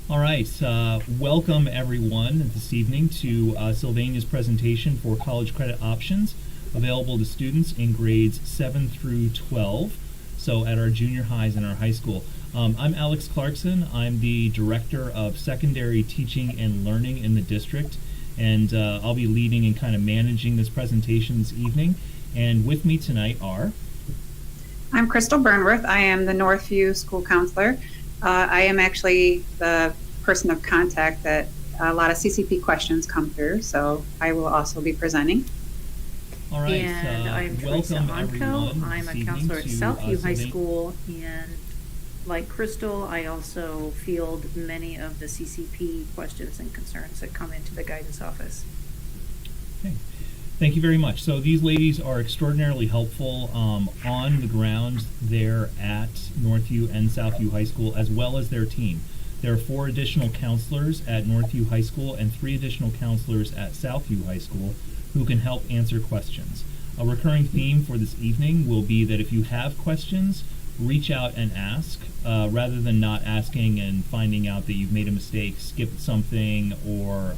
All right, welcome everyone this evening to Sylvania's presentation for college credit options available to students in grades 7 through 12, so at our junior highs and our high school. I'm Alex Clarkson. I'm the Director of Secondary Teaching and Learning in the district, and I'll be leading and kind of managing this presentation this evening. And with me tonight are... I'm Crystal Burnworth. I am the Northview School Counselor. I am actually the person of contact that a lot of CCP questions come through, so I will also be presenting. All right, And I'm Teresa, Ontko. I'm a counselor at Southview High School, and like Crystal, I also field many of the CCP questions and concerns that come into the guidance office. Okay. Thank you very much. So these ladies are extraordinarily helpful on the ground there at Northview and Southview High School, as well as their team. There are 4 additional counselors at Northview High School and 3 additional counselors at Southview High School who can help answer questions. A recurring theme for this evening will be that if you have questions, reach out and ask, rather than not asking and finding out that you've made a mistake, skipped something, or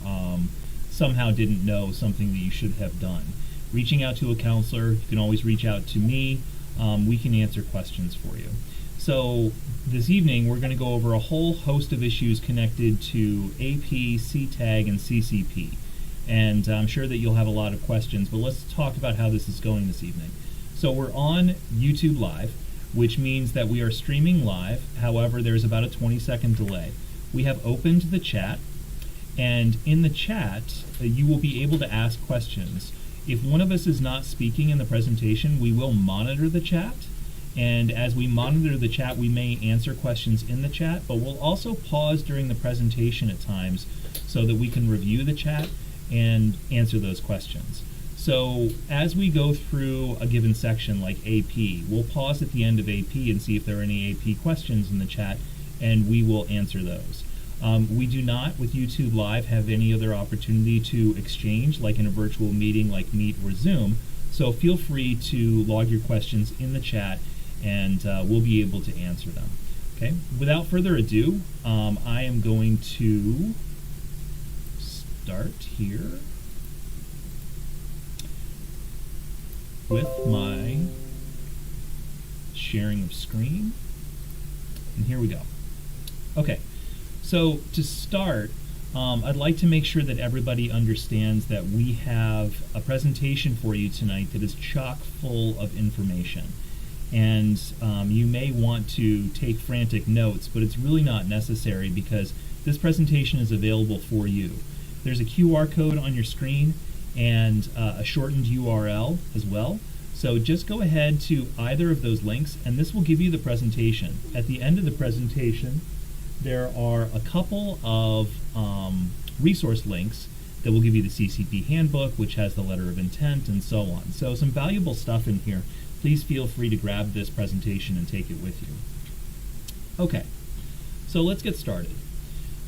somehow didn't know something that you should have done. Reaching out to a counselor, you can always reach out to me. We can answer questions for you. So this evening we're going to go over a whole host of issues connected to AP, CTAG, and CCP. And I'm sure that you'll have a lot of questions, but let's talk about how this is going this evening. So we're on YouTube Live, which means that we are streaming live. However, there's about a 20-second delay. We have opened the chat, and in the chat, you will be able to ask questions. If one of us is not speaking in the presentation, we will monitor the chat. And as we monitor the chat, we may answer questions in the chat, but we'll also pause during the presentation at times so that we can review the chat and answer those questions. So as we go through a given section like AP, we'll pause at the end of AP and see if there are any AP questions in the chat, and we will answer those. We do not, with YouTube Live, have any other opportunity to exchange, like in a virtual meeting like Meet or Zoom, so feel free to log your questions in the chat, and we'll be able to answer them. Okay. Without further ado, I am going to start here with my sharing of screen, and here we go. Okay. So to start, I'd like to make sure that everybody understands that we have a presentation for you tonight that is chock full of information. And you may want to take frantic notes, but it's really not necessary because this presentation is available for you. There's a QR code on your screen and a shortened URL as well. So just go ahead to either of those links, and this will give you the presentation. At the end of the presentation, there are a couple of resource links that will give you the CCP handbook, which has the letter of intent and so on. So some valuable stuff in here. Please feel free to grab this presentation and take it with you. Okay, so let's get started.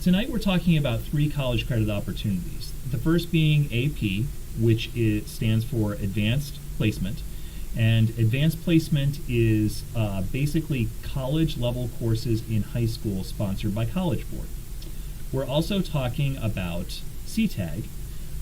Tonight we're talking about 3 college credit opportunities. The first being AP, which stands for Advanced Placement. And Advanced Placement is basically college-level courses in high school sponsored by College Board. We're also talking about CTAG.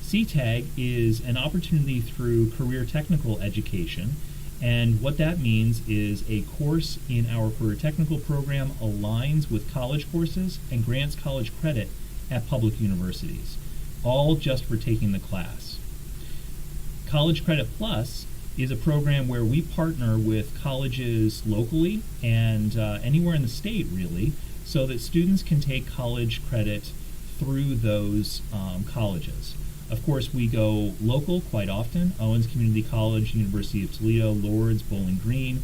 CTAG is an opportunity through career technical education, and what that means is a course in our career technical program aligns with college courses and grants college credit at public universities, all just for taking the class. College Credit Plus is a program where we partner with colleges locally and anywhere in the state, really, so that students can take college credit through those colleges. Of course, we go local quite often: Owens Community College, University of Toledo, Lourdes, Bowling Green.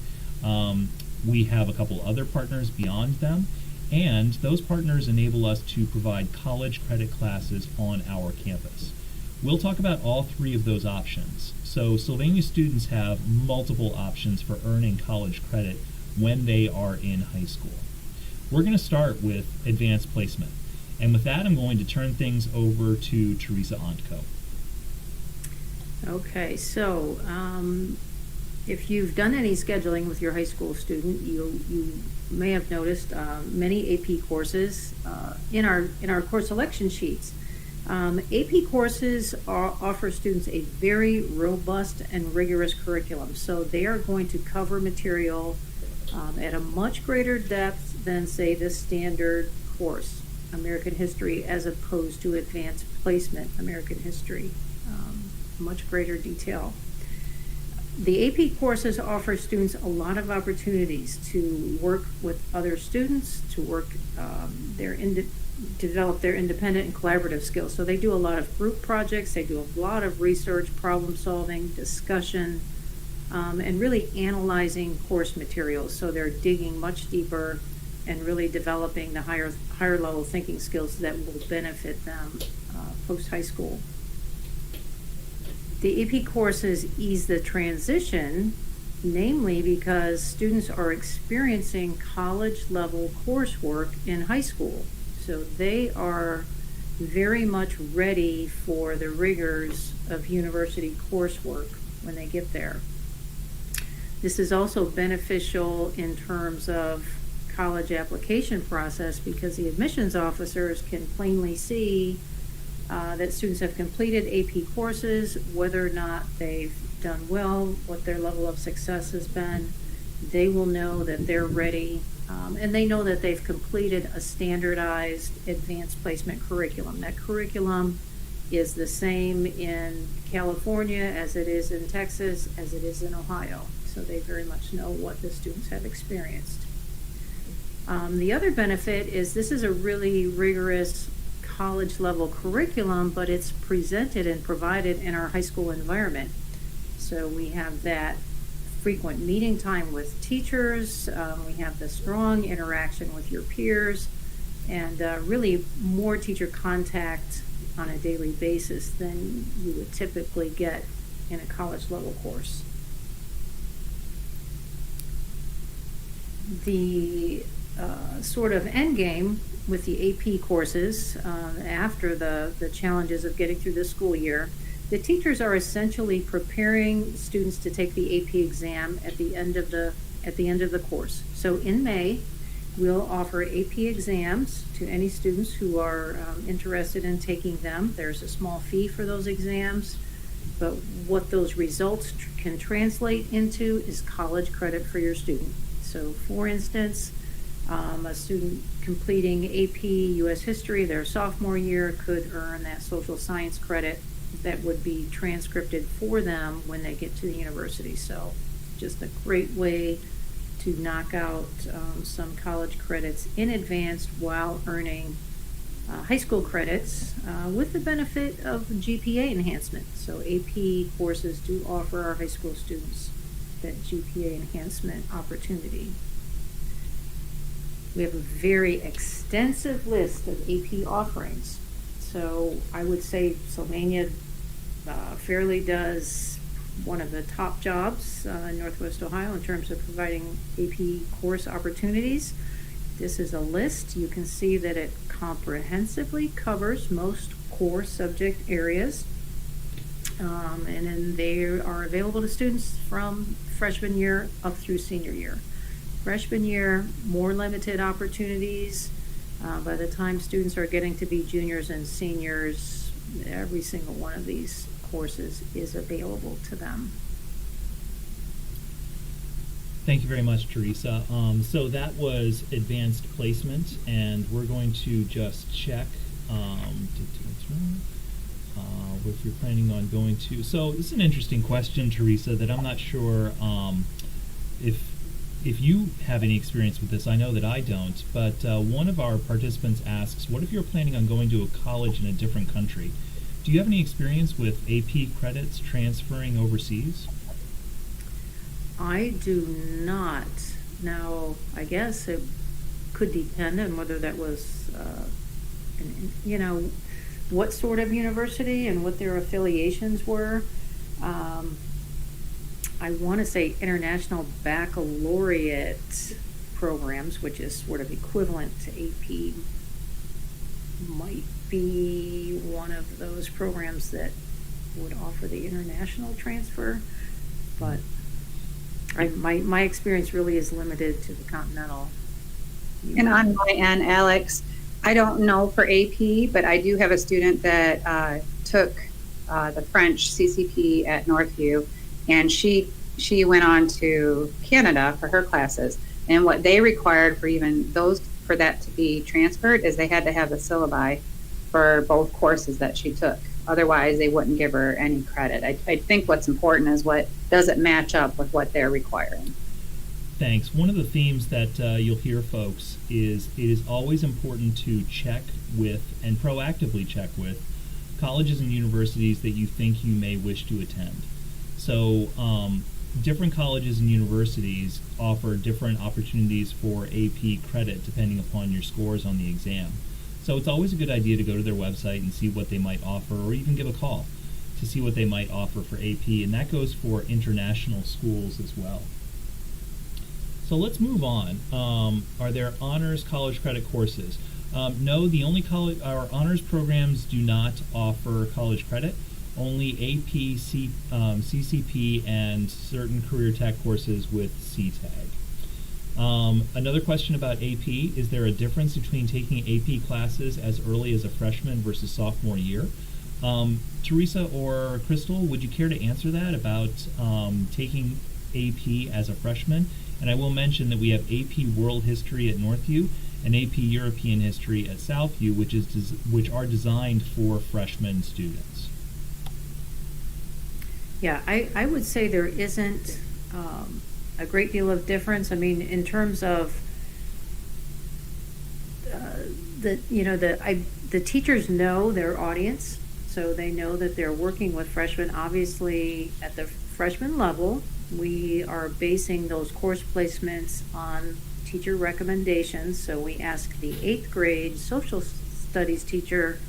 We have a couple other partners beyond them, and those partners enable us to provide college credit classes on our campus. We'll talk about all 3 of those options. So Sylvania students have multiple options for earning college credit when they are in high school. We're going to start with Advanced Placement. And with that, I'm going to turn things over to Teresa Ontko. Okay, so If you've done any scheduling with your high school student, you may have noticed many AP courses in our course selection sheets. AP courses offer students a very robust and rigorous curriculum, so they are going to cover material at a much greater depth than, say, the standard course, American History, as opposed to Advanced Placement American History. Much greater detail. The AP courses offer students a lot of opportunities to work with other students, to work develop their independent and collaborative skills. So they do a lot of group projects, they do a lot of research, problem solving, discussion, and really analyzing course materials. So they're digging much deeper and really developing the higher level thinking skills that will benefit them post high school. The AP courses ease the transition, namely because students are experiencing college-level coursework in high school. So they are very much ready for the rigors of university coursework when they get there. This is also beneficial in terms of college application process because the admissions officers can plainly see that students have completed AP courses, whether or not they've done well, what their level of success has been. They will know that they're ready, and they know that they've completed a standardized advanced placement curriculum. That curriculum is the same in California as it is in Texas, as it is in Ohio. So they very much know what the students have experienced. The other benefit is this is a really rigorous college level curriculum, but it's presented and provided in our high school environment. So we have that frequent meeting time with teachers, we have the strong interaction with your peers, and really more teacher contact on a daily basis than you would typically get in a college level course. The sort of end game with the AP courses after the challenges of getting through the school year, the teachers are essentially preparing students to take the AP exam at the end of the course. So in May, we'll offer AP exams to any students who are interested in taking them. There's a small fee for those exams, but what those results can translate into is college credit for your student. So for instance, a student completing AP U.S. History their sophomore year could earn that social science credit that would be transcripted for them when they get to the university. So just a great way to knock out some college credits in advance while earning high school credits with the benefit of GPA enhancement. So AP courses do offer our high school students that GPA enhancement opportunity. We have a very extensive list of AP offerings. So I would say Sylvania fairly does one of the top jobs in Northwest Ohio in terms of providing AP course opportunities. This is a list. You can see that it comprehensively covers most core subject areas. And then they are available to students from freshman year up through senior year. Freshman year, more limited opportunities. By the time students are getting to be juniors and seniors, every single one of these courses is available to them. Thank you very much, Teresa. So that was advanced placement, and we're going to just check if you're planning on going to. So this is an interesting question, Teresa, that I'm not sure if you have any experience with this. I know that I don't, but one of our participants asks, what if you're planning on going to a college in a different country? Do you have any experience with AP credits transferring overseas? I do not. Now, I guess it could depend on whether that was, what sort of university and what their affiliations were. I want to say international baccalaureate programs, which is sort of equivalent to AP, might be one of those programs that would offer the international transfer, but My experience really is limited to the Continental. And on my end, Alex, I don't know for AP, but I do have a student that took the French CCP at Northview, and she went on to Canada for her classes. And what they required for even those, for that to be transferred, is they had to have the syllabi for both courses that she took. Otherwise, they wouldn't give her any credit. I think what's important is what does it match up with what they're requiring. Thanks. One of the themes that you'll hear, folks, is it is always important to check with and proactively check with colleges and universities that you think you may wish to attend. So different colleges and universities offer different opportunities for AP credit depending upon your scores on the exam. So it's always a good idea to go to their website and see what they might offer, or even give a call to see what they might offer for AP, and that goes for international schools as well. So let's move on. Are there honors college credit courses? No, the only our honors programs do not offer college credit. Only AP, CCP, and certain career tech courses with CTAG. Another question about AP, is there a difference between taking AP classes as early as a freshman versus sophomore year? Teresa or Crystal, would you care to answer that about taking AP as a freshman? And I will mention that we have AP World History at Northview and AP European History at Southview, which are designed for freshman students. Yeah, I would say there isn't a great deal of difference. I mean, in terms of the teachers know their audience, so they know that they're working with freshmen. Obviously, at the freshman level, we are basing those course placements on teacher recommendations. So we ask the 8th grade social studies teacher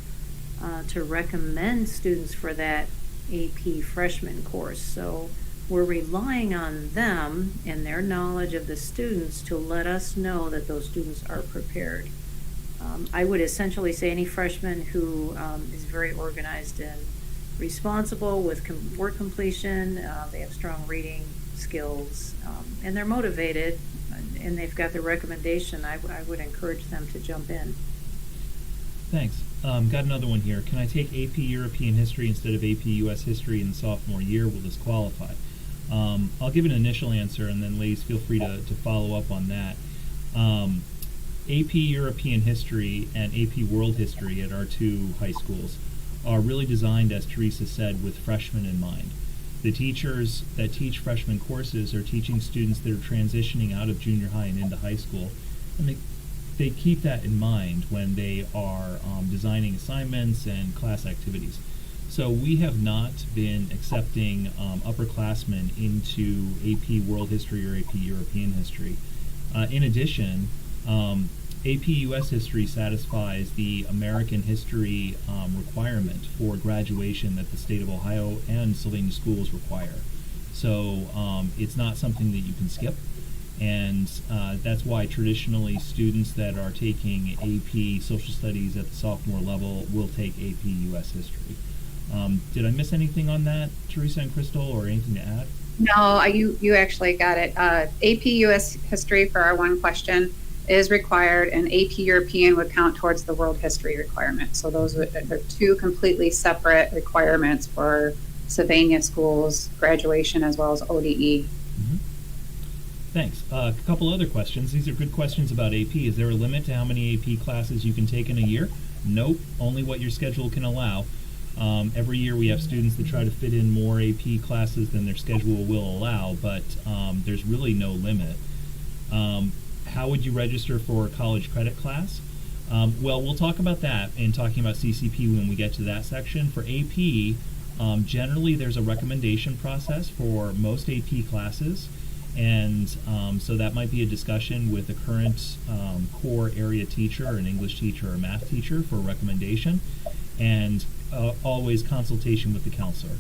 to recommend students for that AP freshman course. So we're relying on them and their knowledge of the students to let us know that those students are prepared. I would essentially say any freshman who is very organized and responsible with work completion, they have strong reading skills, and they're motivated, and they've got the recommendation, I would encourage them to jump in. Thanks. Got another one here. Can I take AP European History instead of AP US History in the sophomore year? Will this qualify? I'll give an initial answer, and then ladies, feel free to follow up on that. AP European History and AP World History at our two high schools are really designed, as Teresa said, with freshmen in mind. The teachers that teach freshman courses are teaching students that are transitioning out of junior high and into high school, and they keep that in mind when they are designing assignments and class activities. So we have not been accepting upperclassmen into AP World History or AP European History. In addition, AP US History satisfies the American History requirement for graduation that the state of Ohio and Sylvania schools require. So it's not something that you can skip, and that's why traditionally students that are taking AP Social Studies at the sophomore level will take AP US History. Did I miss anything on that, Teresa and Crystal, or anything to add? No, you actually got it. AP US History for our one question is required, and AP European would count towards the world history requirement. So those are two completely separate requirements for Sylvania schools graduation as well as ODE. Mm-hmm. Thanks. A couple other questions. These are good questions about AP. Is there a limit to how many AP classes you can take in a year? Nope, only what your schedule can allow. Every year we have students that try to fit in more AP classes than their schedule will allow, but there's really no limit. How would you register for a college credit class? Well, we'll talk about that in talking about CCP when we get to that section. For AP, generally there's a recommendation process for most AP classes, and so that might be a discussion with a current core area teacher, or an English teacher, or a math teacher for a recommendation, and always consultation with the counselor.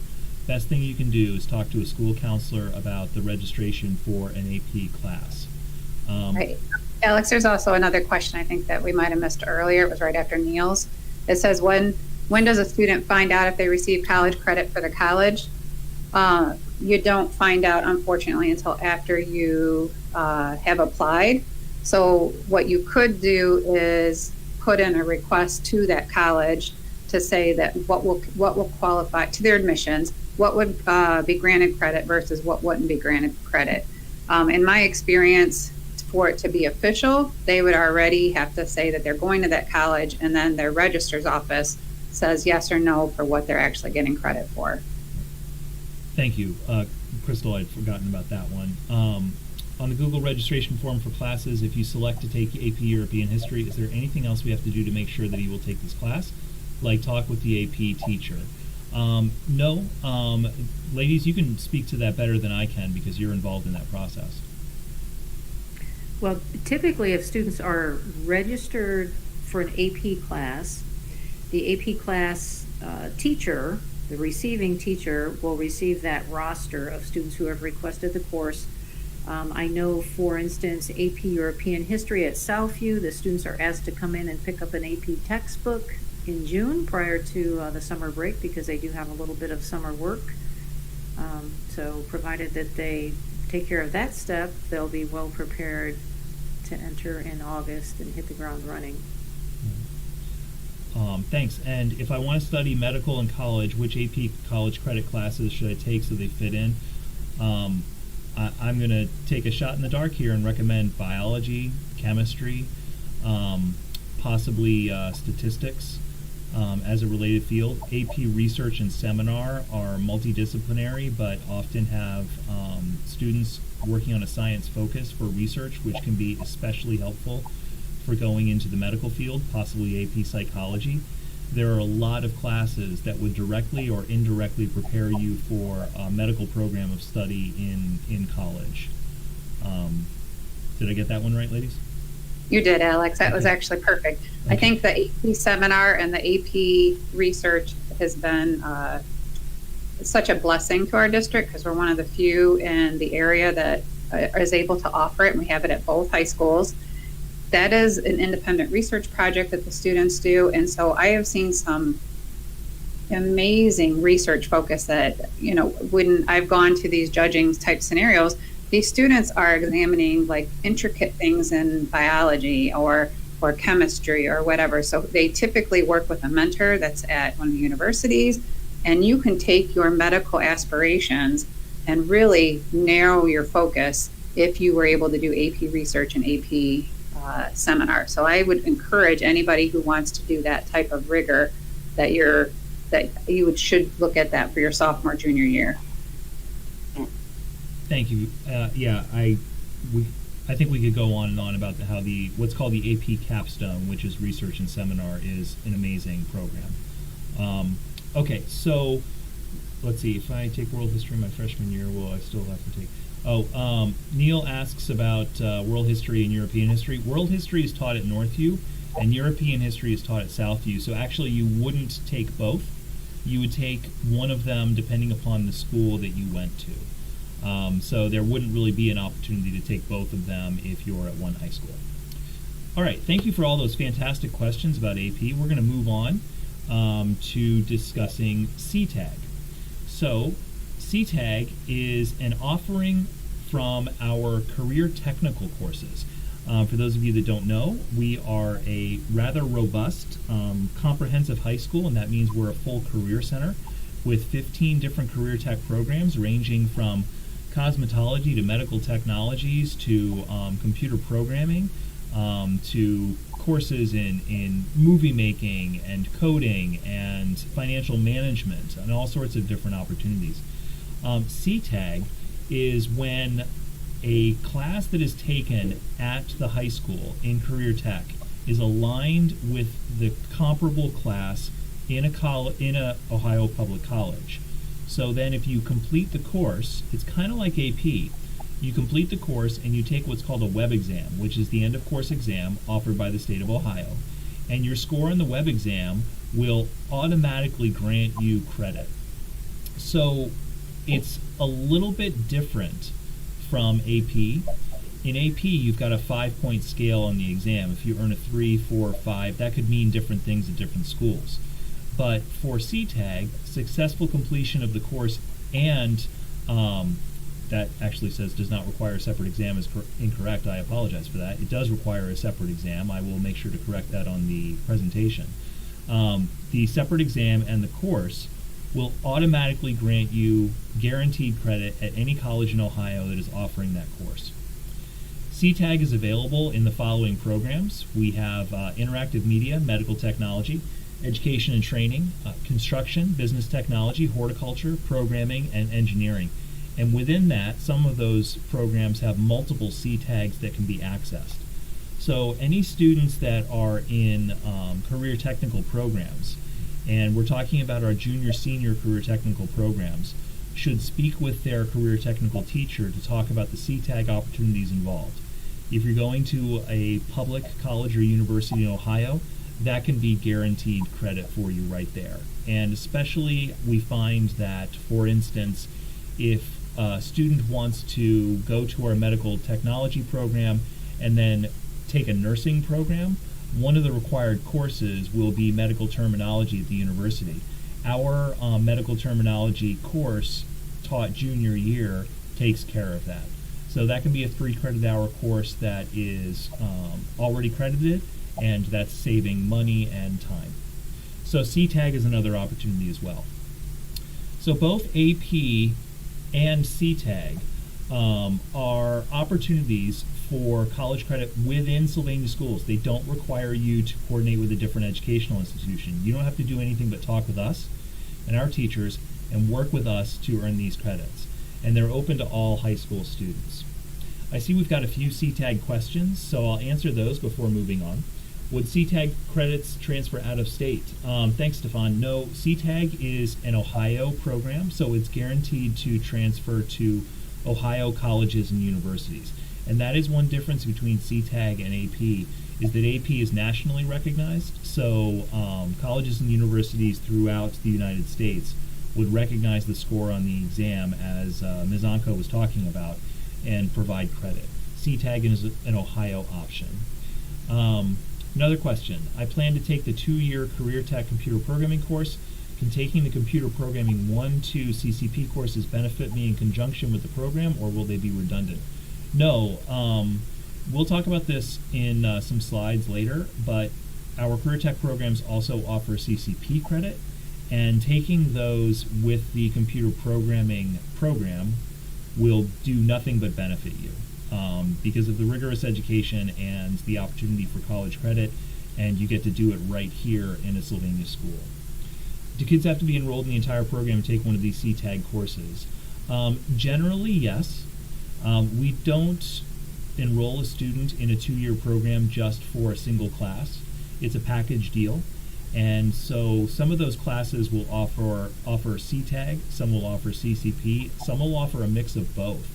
Best thing you can do is talk to a school counselor about the registration for an AP class. Right. Alex, there's also another question I think that we might have missed earlier. It was right after Neil's. It says, when does a student find out if they receive college credit for the college? you don't find out, unfortunately, until after you have applied. So what you could do is put in a request to that college to say that what will qualify to their admissions, what would be granted credit versus what wouldn't be granted credit. In my experience, for it to be official, they would already have to say that they're going to that college, and then their registrar's office says yes or no for what they're actually getting credit for. Thank you. Crystal, I'd forgotten about that one. On the Google registration form for classes, if you select to take AP European History, is there anything else we have to do to make sure that he will take this class? Like talk with the AP teacher? No. Ladies, you can speak to that better than I can because you're involved in that process. Well, typically if students are registered for an AP class, the AP class teacher, the receiving teacher, will receive that roster of students who have requested the course. I know, for instance, AP European History at Southview, the students are asked to come in and pick up an AP textbook in June prior to the summer break because they do have a little bit of summer work. So provided that they take care of that step, they'll be well prepared to enter in August and hit the ground running. Thanks. And if I want to study medical in college, which AP college credit classes should I take so they fit in? I'm going to take a shot in the dark here and recommend biology, chemistry, possibly statistics as a related field. AP research and seminar are multidisciplinary, but often have students working on a science focus for research, which can be especially helpful for going into the medical field, possibly AP psychology. There are a lot of classes that would directly or indirectly prepare you for a medical program of study in college. Did I get that one right, ladies? You did, Alex. That was actually perfect. Okay. I think the AP seminar and the AP research has been such a blessing to our district because we're one of the few in the area that is able to offer it, and we have it at both high schools. That is an independent research project that the students do, and so I have seen some amazing research focus that, you know, when I've gone to these judging type scenarios, these students are examining like intricate things in biology or chemistry or whatever. So they typically work with a mentor that's at one of the universities, and you can take your medical aspirations and really narrow your focus if you were able to do AP research and AP seminar. So I would encourage anybody who wants to do that type of rigor that you should look at that for your sophomore, junior year. Thank you. I think we could go on and on about how what's called the AP capstone, which is research and seminar, is an amazing program. Okay, so let's see. If I take world history my freshman year, will I still have to take? Neil asks about world history and European history. World history is taught at Northview, and European history is taught at Southview. So actually, you wouldn't take both. You would take one of them depending upon the school that you went to. So there wouldn't really be an opportunity to take both of them if you're at one high school. All right, thank you for all those fantastic questions about AP. We're going to move on to discussing CTAG. So CTAG is an offering from our career technical courses. For those of you that don't know, we are a rather robust, comprehensive high school, and that means we're a full career center with 15 different career tech programs ranging from cosmetology to medical technologies to computer programming to courses in movie making and coding and financial management and all sorts of different opportunities. CTAG is when a class that is taken at the high school in career tech is aligned with the comparable class in a Ohio public college. So then if you complete the course, it's kind of like AP. You complete the course and you take what's called a web exam, which is the end of course exam offered by the state of Ohio. And your score on the web exam will automatically grant you credit. So it's a little bit different from AP. In AP, you've got a 5-point scale on the exam. If you earn a 3, 4, 5, that could mean different things at different schools. But for CTAG, successful completion of the course And that actually says does not require a separate exam is incorrect. I apologize for that. It does require a separate exam. I will make sure to correct that on the presentation. The separate exam and the course will automatically grant you guaranteed credit at any college in Ohio that is offering that course. CTAG is available in the following programs. We have interactive media, medical technology, education and training, construction, business technology, horticulture, programming, and engineering. And within that, some of those programs have multiple CTAGs that can be accessed. So any students that are in career technical programs, and we're talking about our junior, senior career technical programs, should speak with their career technical teacher to talk about the CTAG opportunities involved. If you're going to a public college or university in Ohio, that can be guaranteed credit for you right there. And especially we find that, for instance, if a student wants to go to our medical technology program and then take a nursing program, one of the required courses will be medical terminology at the university. Our medical terminology course taught junior year takes care of that. So that can be a 3 credit hour course that is already credited, and that's saving money and time. So CTAG is another opportunity as well. So both AP and CTAG are opportunities for college credit within Sylvania schools. They don't require you to coordinate with a different educational institution. You don't have to do anything but talk with us and our teachers and work with us to earn these credits. And they're open to all high school students. I see we've got a few CTAG questions, so I'll answer those before moving on. Would CTAG credits transfer out of state? Thanks, Stefan. No, CTAG is an Ohio program, so it's guaranteed to transfer to Ohio colleges and universities. And that is one difference between CTAG and AP, is that AP is nationally recognized, so colleges and universities throughout the United States would recognize the score on the exam, as Ms. Ontko was talking about, and provide credit. CTAG is an Ohio option. Another question. I plan to take the 2-year Career Tech Computer Programming course. Can taking the Computer Programming 1-2 CCP courses benefit me in conjunction with the program, or will they be redundant? No. We'll talk about this in some slides later, but our Career Tech programs also offer CCP credit, and taking those with the Computer Programming program will do nothing but benefit you. Because of the rigorous education and the opportunity for college credit, and you get to do it right here in a Sylvania school. Do kids have to be enrolled in the entire program and take one of these CTAG courses? Generally, yes. We don't enroll a student in a 2-year program just for a single class. It's a package deal. And so some of those classes will offer CTAG, some will offer CCP, some will offer a mix of both,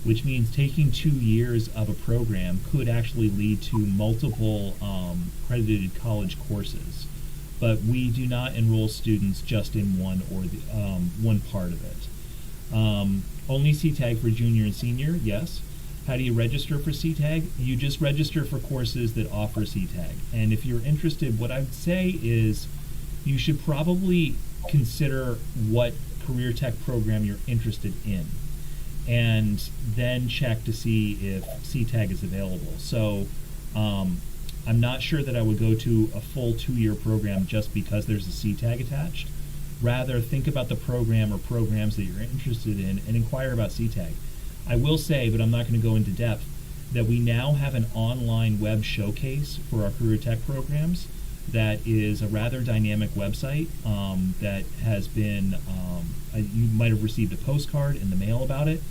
which means taking 2 years of a program could actually lead to multiple credited college courses. But we do not enroll students just in one or one part of it. Only CTAG for junior and senior, yes. How do you register for CTAG? You just register for courses that offer CTAG. And if you're interested, what I would say is you should probably consider what career tech program you're interested in, and then check to see if CTAG is available. So I'm not sure that I would go to a full 2-year program just because there's a CTAG attached. Rather, think about the program or programs that you're interested in and inquire about CTAG. I will say, but I'm not going to go into depth, that we now have an online web showcase for our career tech programs that is a rather dynamic website that has been, you might have received a postcard in the mail about it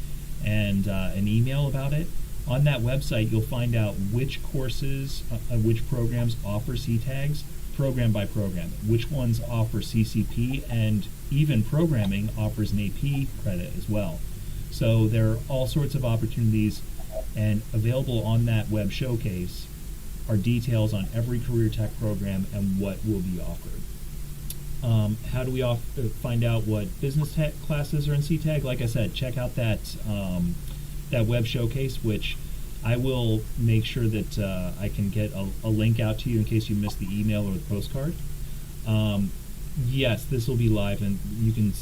and an email about it. On that website, you'll find out which courses, which programs offer CTAGs, program by program, which ones offer CCP, and even programming offers an AP credit as well. So there are all sorts of opportunities, and available on that web showcase are details on every career tech program and what will be offered. How do we find out what business tech classes are in CTAG? Like I said, check out that web showcase, which I will make sure that I can get a link out to you in case you missed the email or the postcard. Yes, this will be live, and you can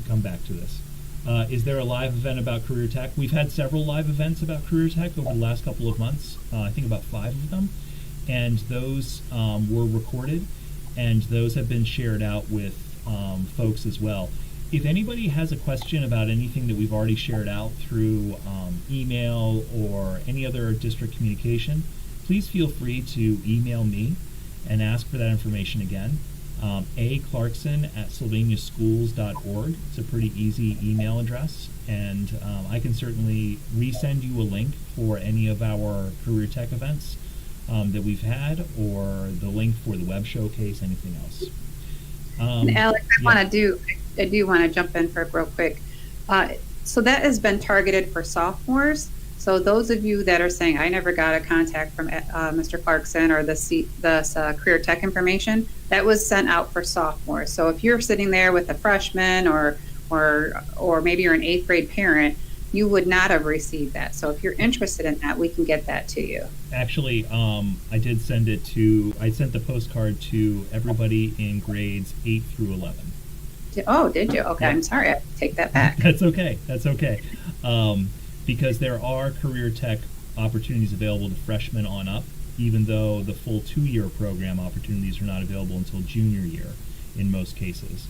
come back to this. Is there a live event about career tech? We've had several live events about career tech over the last couple of months. I think about 5 of them. And those were recorded, and those have been shared out with folks as well. If anybody has a question about anything that we've already shared out through email or any other district communication, please feel free to email me and ask for that information again. Clarkson@sylvaniaschools.org. It's a pretty easy email address, and I can certainly resend you a link for any of our career tech events that we've had, or the link for the web showcase, anything else. And Alex, I do want to jump in for real quick. So that has been targeted for sophomores. So those of you that are saying, I never got a contact from Mr. Clarkson or the career tech information, that was sent out for sophomores. So if you're sitting there with a freshman or maybe you're an 8th grade parent, you would not have received that. So if you're interested in that, we can get that to you. Actually, I sent the postcard to everybody in grades 8 through 11. Oh, did you? Okay, yeah. I'm sorry, I take that back. That's okay. Because there are career tech opportunities available to freshmen on up, even though the full 2-year program opportunities are not available until junior year in most cases.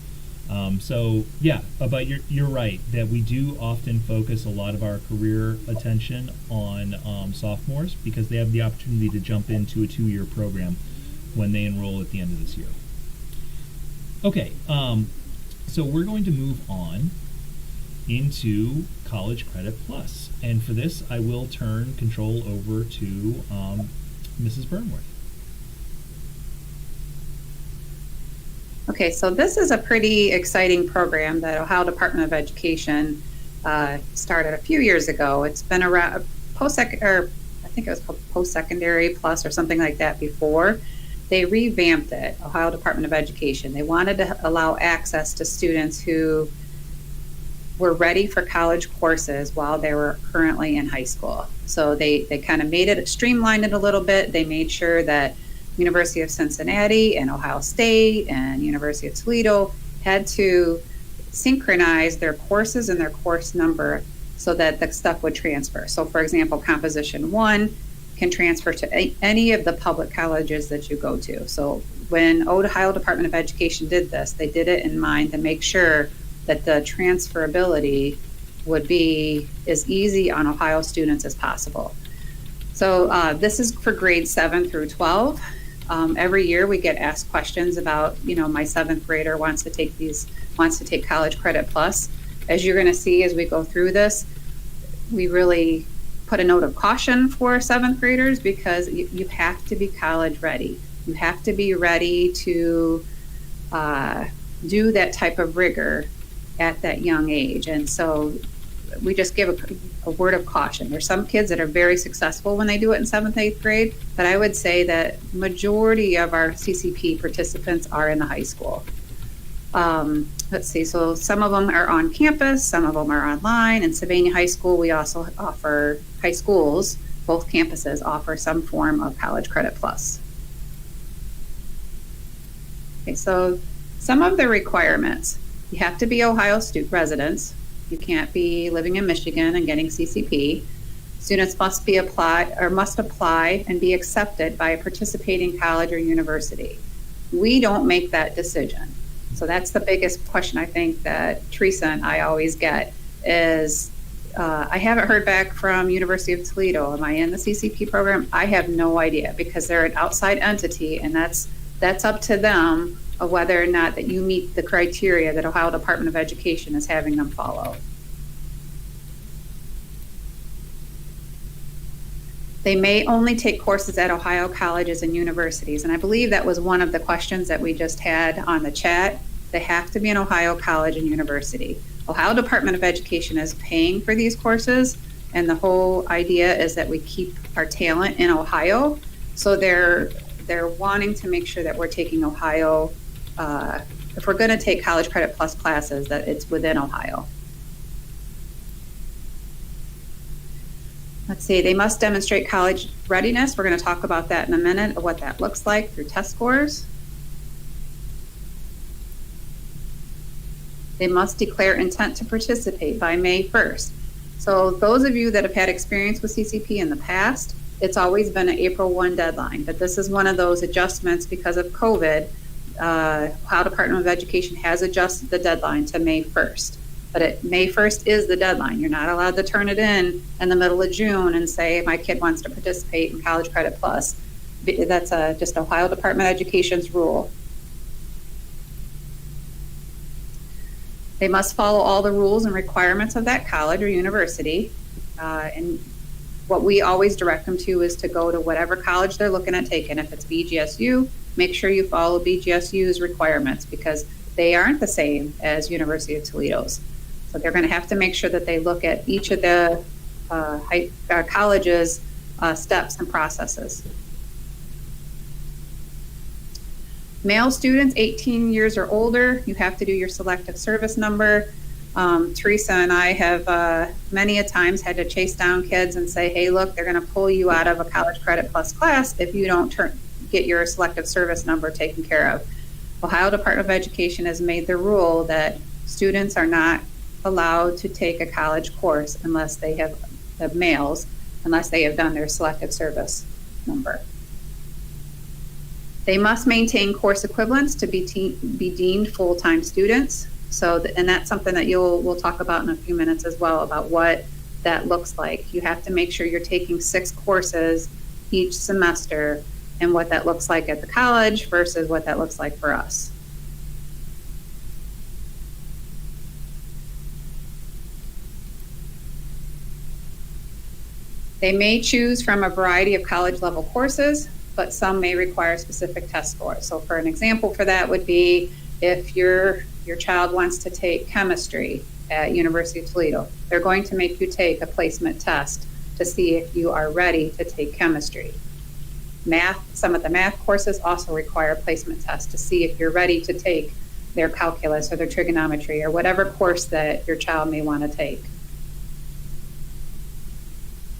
But you're right that we do often focus a lot of our career attention on sophomores, because they have the opportunity to jump into a 2-year program when they enroll at the end of this year. Okay, so we're going to move on into College Credit Plus, and for this I will turn control over to Mrs. Burnworth. Okay, so this is a pretty exciting program that Ohio Department of Education started a few years ago. It's been around I think it was called Post-Secondary Plus or something like that before. They revamped it, Ohio Department of Education. They wanted to allow access to students who were ready for college courses while they were currently in high school. So they kind of streamlined it a little bit. They made sure that University of Cincinnati and Ohio State and University of Toledo had to synchronize their courses and their course number so that the stuff would transfer. So for example, Composition 1 can transfer to any of the public colleges that you go to. So when Ohio Department of Education did this, they did it in mind to make sure that the transferability would be as easy on Ohio students as possible. So this is for grades 7 through 12. Every year we get asked questions about, my 7th grader wants to take College Credit Plus. As you're going to see as we go through this, we really put a note of caution for 7th graders, because you have to be college ready. You have to be ready to do that type of rigor at that young age. And so we just give a word of caution. There's some kids that are very successful when they do it in 7th, 8th grade, but I would say that majority of our CCP participants are in the high school. Let's see, so some of them are on campus, some of them are online. In Sylvania High School, we also offer, high schools, both campuses offer some form of College Credit Plus. Okay, so some of the requirements. You have to be Ohio residents. You can't be living in Michigan and getting CCP. Students must apply and be accepted by a participating college or university. We don't make that decision. So that's the biggest question I think that Teresa and I always get is, I haven't heard back from University of Toledo. Am I in the CCP program? I have no idea, because they're an outside entity, and that's up to them of whether or not that you meet the criteria that Ohio Department of Education is having them follow. They may only take courses at Ohio colleges and universities, and I believe that was one of the questions that we just had on the chat. They have to be an Ohio college and university. Ohio Department of Education is paying for these courses, and the whole idea is that we keep our talent in Ohio. So they're wanting to make sure that we're taking Ohio, if we're going to take College Credit Plus classes, that it's within Ohio. Let's see, they must demonstrate college readiness. We're going to talk about that in a minute, what that looks like through test scores. They must declare intent to participate by May 1st. So those of you that have had experience with CCP in the past, it's always been an April 1 deadline, but this is one of those adjustments because of COVID. Ohio Department of Education has adjusted the deadline to May 1st. But May 1st is the deadline. You're not allowed to turn it in the middle of June and say, my kid wants to participate in College Credit Plus. That's just Ohio Department of Education's rule. They must follow all the rules and requirements of that college or university. And what we always direct them to is to go to whatever college they're looking at taking. If it's BGSU, make sure you follow BGSU's requirements because they aren't the same as University of Toledo's. So they're going to have to make sure that they look at each of the college's steps and processes. Male students 18 years or older, you have to do your selective service number. Teresa and I have many a times had to chase down kids and say, hey, look, they're going to pull you out of a College Credit Plus class if you don't get your selective service number taken care of. Ohio Department of Education has made the rule that students are not allowed to take a college course unless they have, the males, unless they have done their selective service number. They must maintain course equivalents to be deemed full-time students. So, and that's something that we'll talk about in a few minutes as well, about what that looks like. You have to make sure you're taking 6 courses each semester and what that looks like at the college versus what that looks like for us. They may choose from a variety of college level courses, but some may require specific test scores. So for an example for that would be if your child wants to take chemistry at University of Toledo, they're going to make you take a placement test to see if you are ready to take chemistry. Math, some of the math courses also require placement tests to see if you're ready to take their calculus or their trigonometry or whatever course that your child may want to take.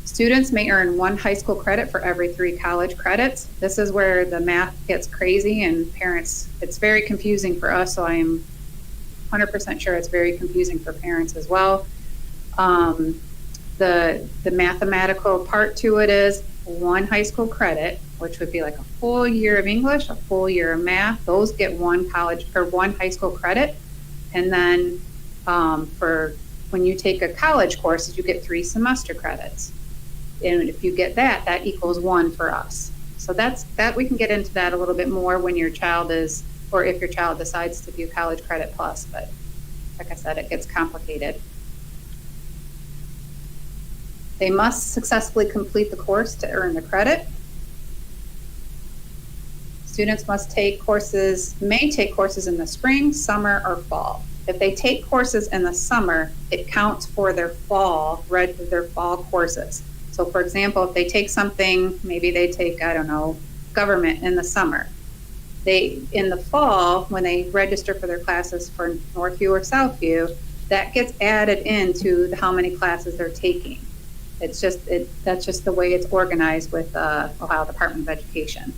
Students may earn 1 high school credit for every 3 college credits. This is where the math gets crazy and parents, it's very confusing for us, so I am 100% sure it's very confusing for parents as well. The mathematical part to it is 1 high school credit, which would be like a full year of English, a full year of math. Those get 1 college or 1 high school credit. And then for when you take a college course, you get 3 semester credits. And if you get that, that equals 1 for us. So that we can get into that a little bit more when your child is, or if your child decides to do College Credit Plus. But like I said, it gets complicated. They must successfully complete the course to earn the credit. Students may take courses in the spring, summer, or fall. If they take courses in the summer, it counts for their fall courses. So for example, if they take something, maybe they take, I don't know, government in the summer. In the fall, when they register for their classes for Northview or Southview, that gets added into how many classes they're taking. That's just the way it's organized with Ohio Department of Education.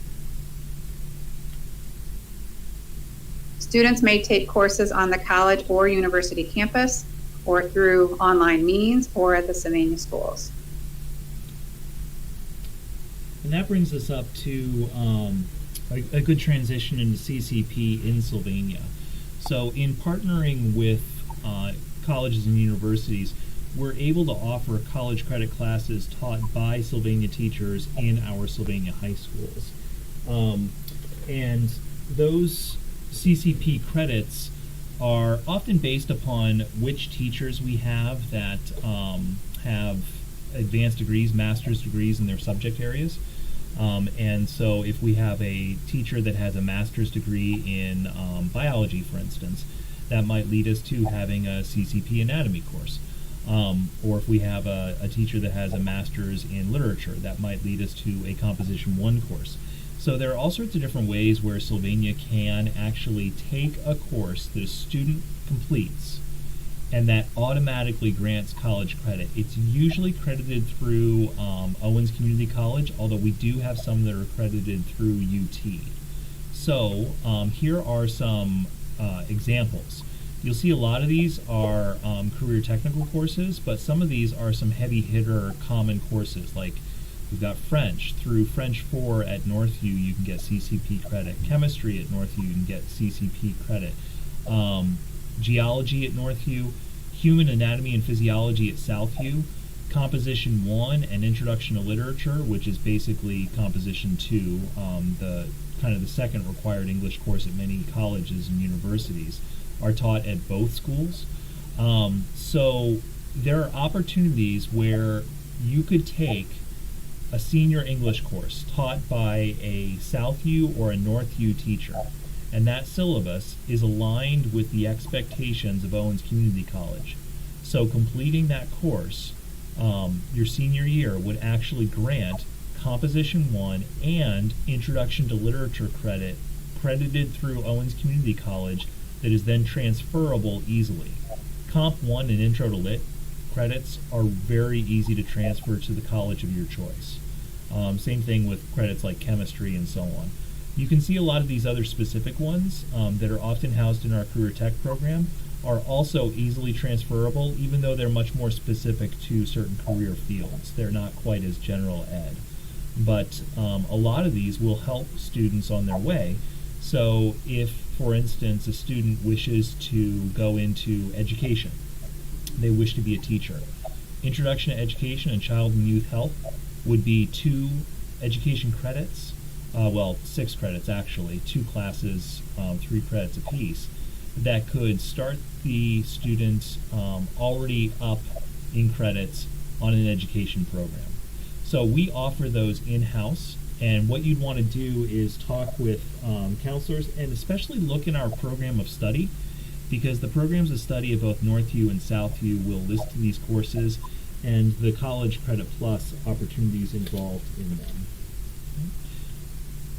Students may take courses on the college or university campus or through online means or at the Sylvania schools. And that brings us up to a good transition into CCP in Sylvania. So in partnering with colleges and universities, we're able to offer college credit classes taught by Sylvania teachers in our Sylvania high schools. And those CCP credits are often based upon which teachers we have that have advanced degrees, master's degrees in their subject areas. And so if we have a teacher that has a master's degree in biology, for instance, that might lead us to having a CCP anatomy course. Or if we have a teacher that has a master's in literature, that might lead us to a Composition 1 course. So there are all sorts of different ways where Sylvania can actually take a course that a student completes and that automatically grants college credit. It's usually credited through Owens Community College, although we do have some that are accredited through UT. So here are some examples. You'll see a lot of these are career technical courses, but some of these are some heavy hitter common courses. Like we've got French. Through French 4 at Northview, you can get CCP credit. Chemistry at Northview, you can get CCP credit. Geology at Northview, Human Anatomy and Physiology at Southview, Composition 1 and Introduction to Literature, which is basically Composition 2, the kind of the second required English course at many colleges and universities, are taught at both schools. So there are opportunities where you could take a senior English course taught by a Southview or a Northview teacher, and that syllabus is aligned with the expectations of Owens Community College. So completing that course your senior year would actually grant Composition 1 and Introduction to Literature credit credited through Owens Community College that is then transferable easily. Comp 1 and Intro to Lit credits are very easy to transfer to the college of your choice. Same thing with credits like chemistry and so on. You can see a lot of these other specific ones that are often housed in our Career Tech program are also easily transferable, even though they're much more specific to certain career fields. They're not quite as general ed. But a lot of these will help students on their way. So if, for instance, a student wishes to go into education, they wish to be a teacher, Introduction to Education and Child and Youth Health would be 2 education credits, 6 credits actually, 2 classes, 3 credits apiece, that could start the student already up in credits on an education program. So we offer those in-house, and what you'd want to do is talk with counselors and especially look in our program of study, because the programs of study of both Northview and Southview will list these courses and the College Credit Plus opportunities involved in them.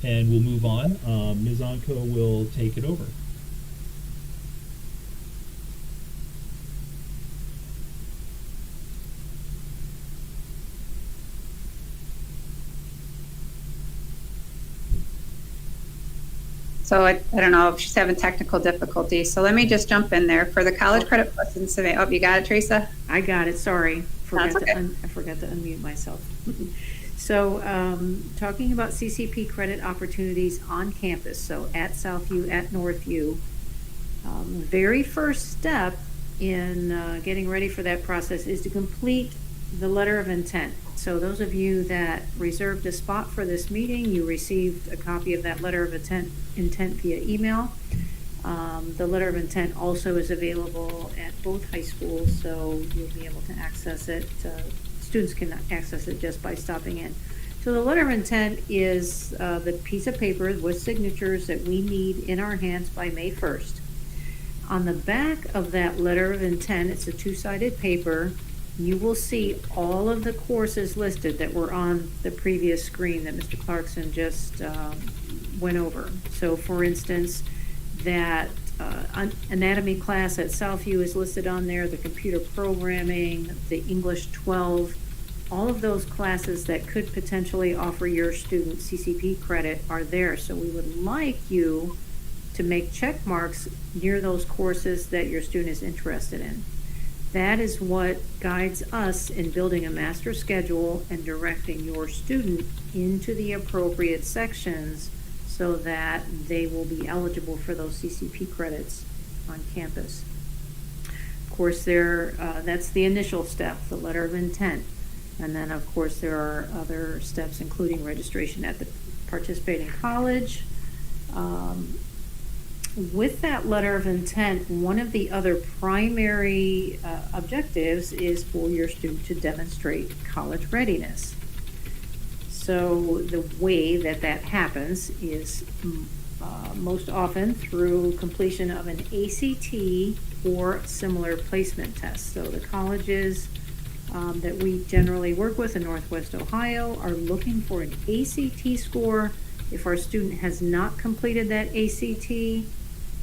And we'll move on. Ms. Ontko will take it over. So I don't know if she's having technical difficulties. So let me just jump in there for the College Credit Plus and survey. Oh, you got it, Teresa? I got it. Sorry. That's okay. I forgot to unmute myself. So talking about CCP credit opportunities on campus, so at Southview, at Northview, very first step in getting ready for that process is to complete the letter of intent. So those of you that reserved a spot for this meeting, you received a copy of that letter of intent via email. The letter of intent also is available at both high schools, so you'll be able to access it. Students can access it just by stopping in. So the letter of intent is the piece of paper with signatures that we need in our hands by May 1st. On the back of that letter of intent, it's a 2-sided paper. You will see all of the courses listed that were on the previous screen that Mr. Clarkson just went over. So for instance, that anatomy class at Southview is listed on there, the computer programming, the English 12, all of those classes that could potentially offer your student CCP credit are there. So we would like you to make check marks near those courses that your student is interested in. That is what guides us in building a master schedule and directing your student into the appropriate sections so that they will be eligible for those CCP credits on campus. Of course, that's the initial step, the letter of intent. And then, of course, there are other steps, including registration at the participating college. With that letter of intent, one of the other primary objectives is for your student to demonstrate college readiness. So the way that happens is most often through completion of an ACT or similar placement test. So the colleges that we generally work with in Northwest Ohio are looking for an ACT score. If our student has not completed that ACT,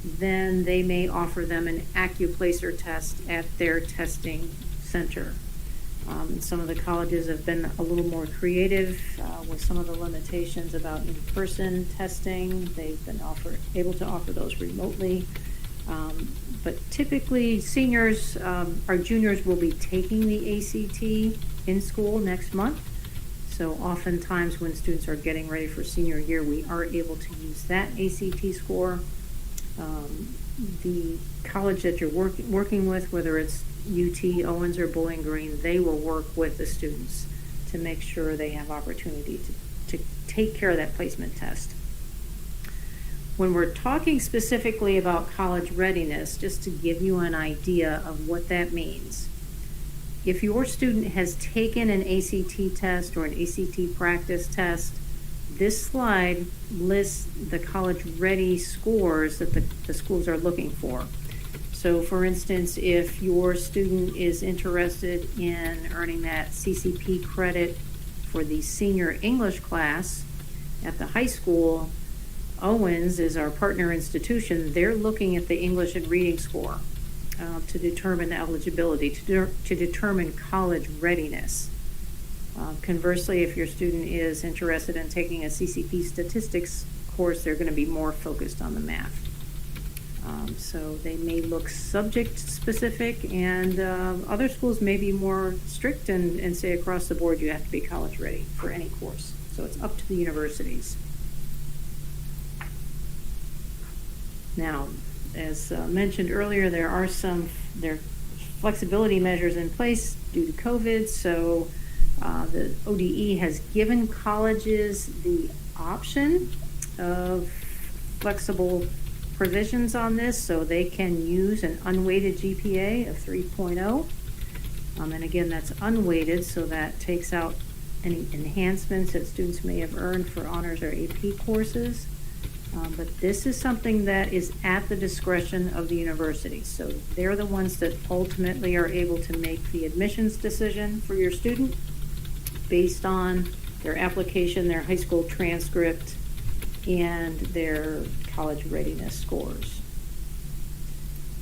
then they may offer them an AccuPlacer test at their testing center. Some of the colleges have been a little more creative with some of the limitations about in-person testing. They've been able to offer those remotely. But typically, seniors, our juniors will be taking the ACT in school next month. So oftentimes when students are getting ready for senior year, we are able to use that ACT score. The college that you're working with, whether it's UT, Owens, or Bowling Green, they will work with the students to make sure they have opportunity to take care of that placement test. When we're talking specifically about college readiness, just to give you an idea of what that means, if your student has taken an ACT test or an ACT practice test, this slide lists the college ready scores that the schools are looking for. So for instance, if your student is interested in earning that CCP credit for the senior English class at the high school, Owens is our partner institution. They're looking at the English and reading score to determine eligibility, to determine college readiness. Conversely, if your student is interested in taking a CCP statistics course, they're going to be more focused on the math. So they may look subject specific, and other schools may be more strict and say across the board you have to be college ready for any course. So it's up to the universities. Now, as mentioned earlier, there are flexibility measures in place due to COVID. So the ODE has given colleges the option of flexible provisions on this, so they can use an unweighted GPA of 3.0. And again, that's unweighted, so that takes out any enhancements that students may have earned for honors or AP courses. But this is something that is at the discretion of the university. So they're the ones that ultimately are able to make the admissions decision for your student based on their application, their high school transcript, and their college readiness scores.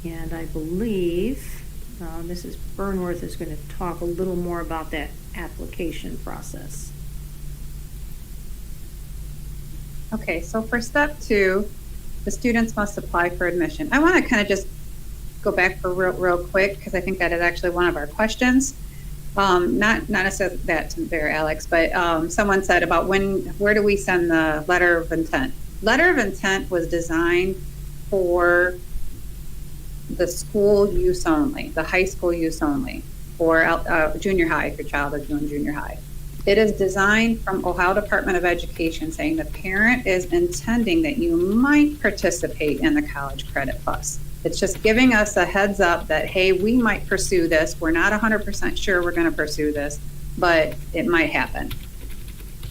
And I believe Mrs. Burnworth is going to talk a little more about that application process. Okay, so for step 2, the students must apply for admission. I want to kind of just go back for real quick, because I think that is actually one of our questions. Not necessarily that there, Alex, but someone said about where do we send the letter of intent? Letter of intent was designed for the school use only, the high school use only, or junior high if your child is doing junior high. It is designed from Ohio Department of Education, saying the parent is intending that you might participate in the College Credit Plus. It's just giving us a heads up that, hey, we might pursue this. We're not 100% sure we're going to pursue this, but it might happen.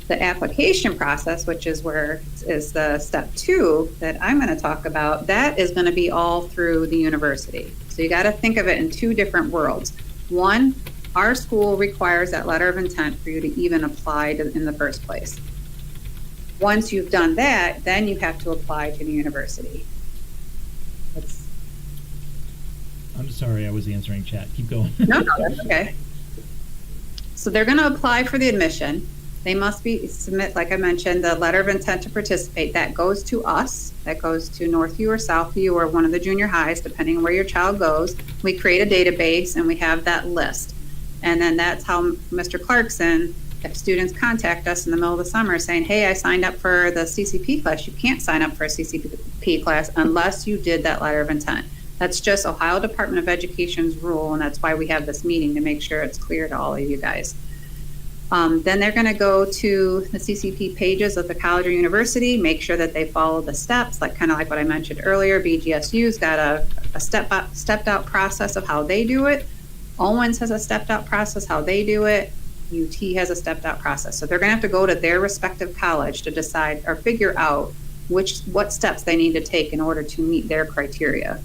The application process, which is the step 2 that I'm going to talk about, that is going to be all through the university. So you got to think of it in 2 different worlds. One, our school requires that letter of intent for you to even apply in the first place. Once you've done that, then you have to apply to the university. I'm sorry, I was answering chat. Keep going. No, that's okay. So they're going to apply for the admission. They must submit, like I mentioned, the letter of intent to participate. That goes to us. That goes to Northview or Southview or one of the junior highs, depending on where your child goes. We create a database and we have that list. And then that's how Mr. Clarkson, if students contact us in the middle of the summer saying, hey, I signed up for the CCP class, you can't sign up for a CCP class unless you did that letter of intent. That's just Ohio Department of Education's rule, and that's why we have this meeting, to make sure it's clear to all of you guys. Then they're going to go to the CCP pages of the college or university, make sure that they follow the steps, kind of like what I mentioned earlier. BGSU's got a stepped out process of how they do it. Owens has a stepped out process how they do it. UT has a stepped out process. So they're going to have to go to their respective college to decide or figure out what steps they need to take in order to meet their criteria.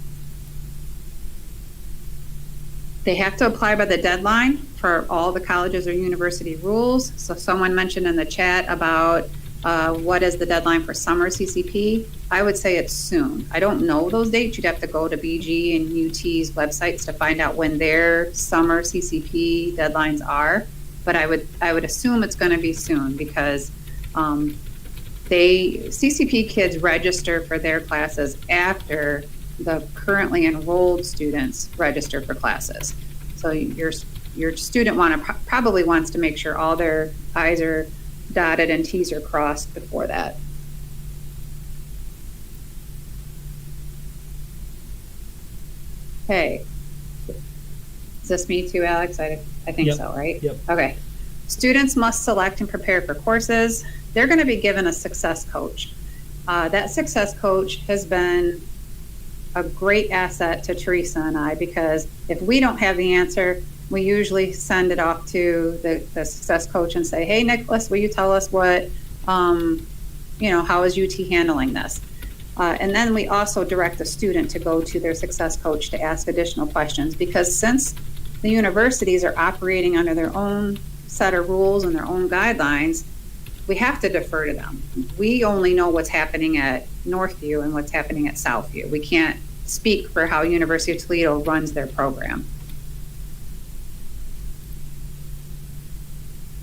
They have to apply by the deadline for all the colleges or university rules. So someone mentioned in the chat about what is the deadline for summer CCP. I would say it's soon. I don't know those dates. You'd have to go to BG and UT's websites to find out when their summer CCP deadlines are. But I would assume it's going to be soon, because CCP kids register for their classes after the currently enrolled students register for classes. So your student probably wants to make sure all their I's are dotted and T's are crossed before that. Okay. Is this me too, Alex? I think so, right? Yep. Okay. Students must select and prepare for courses. They're going to be given a success coach. That success coach has been a great asset to Teresa and I, because if we don't have the answer, we usually send it off to the success coach and say, hey, Nicholas, will you tell us what, how is UT handling this? And then we also direct the student to go to their success coach to ask additional questions, because since the universities are operating under their own set of rules and their own guidelines, we have to defer to them. We only know what's happening at Northview and what's happening at Southview. We can't speak for how University of Toledo runs their program.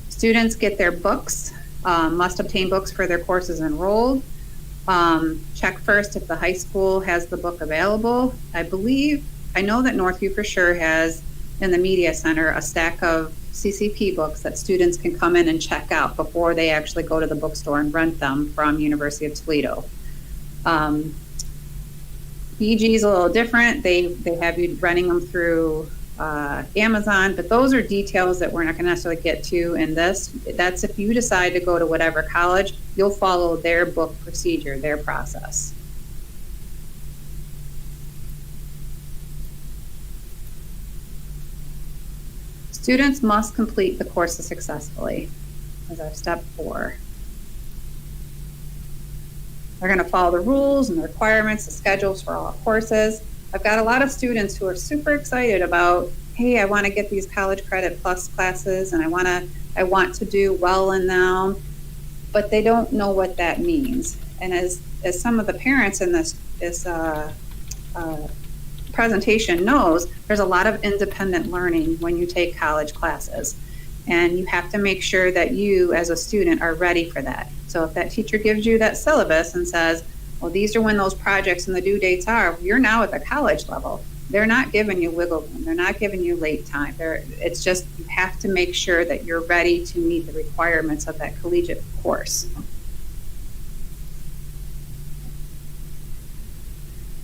Students get their books, must obtain books for their courses enrolled. Check first if the high school has the book available. I know that Northview for sure has in the media center a stack of CCP books that students can come in and check out before they actually go to the bookstore and rent them from University of Toledo. BG is a little different. They have you renting them through Amazon, but those are details that we're not going to necessarily get to in this. That's if you decide to go to whatever college, you'll follow their book procedure, their process. Students must complete the courses successfully, as our step 4. They're going to follow the rules and the requirements, the schedules for all courses. I've got a lot of students who are super excited about, hey, I want to get these college credit plus classes and I want to do well in them, but they don't know what that means. And as some of the parents in this presentation knows, there's a lot of independent learning when you take college classes, and you have to make sure that you as a student are ready for that. So if that teacher gives you that syllabus and says, well, these are when those projects and the due dates are, you're now at the college level. They're not giving you wiggle room. They're not giving you late time. It's just, you have to make sure that you're ready to meet the requirements of that collegiate course.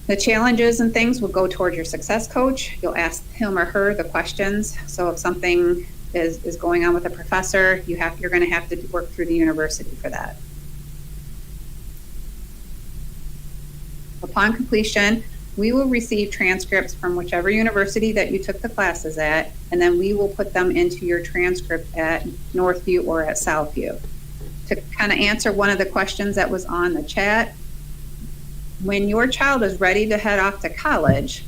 The challenges and things will go toward your success coach. You'll ask him or her the questions. So if something is going on with a professor, you're going to have to work through the university for that. Upon completion, we will receive transcripts from whichever university that you took the classes at, and then we will put them into your transcript at Northview or at Southview. To kind of answer one of the questions that was on the chat, when your child is ready to head off to college,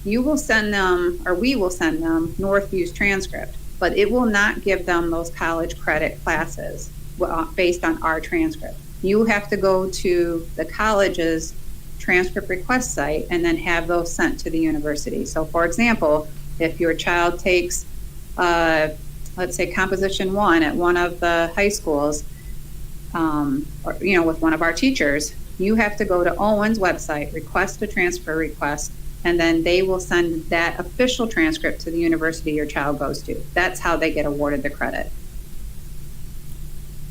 you will send them, or we will send them, Northview's transcript, but it will not give them those college credit classes based on our transcript. You have to go to the college's transcript request site and then have those sent to the university. So for example, if your child takes, let's say Composition 1 at one of the high schools, with one of our teachers, you have to go to Owen's website, request a transfer request, and then they will send that official transcript to the university your child goes to. That's how they get awarded the credit.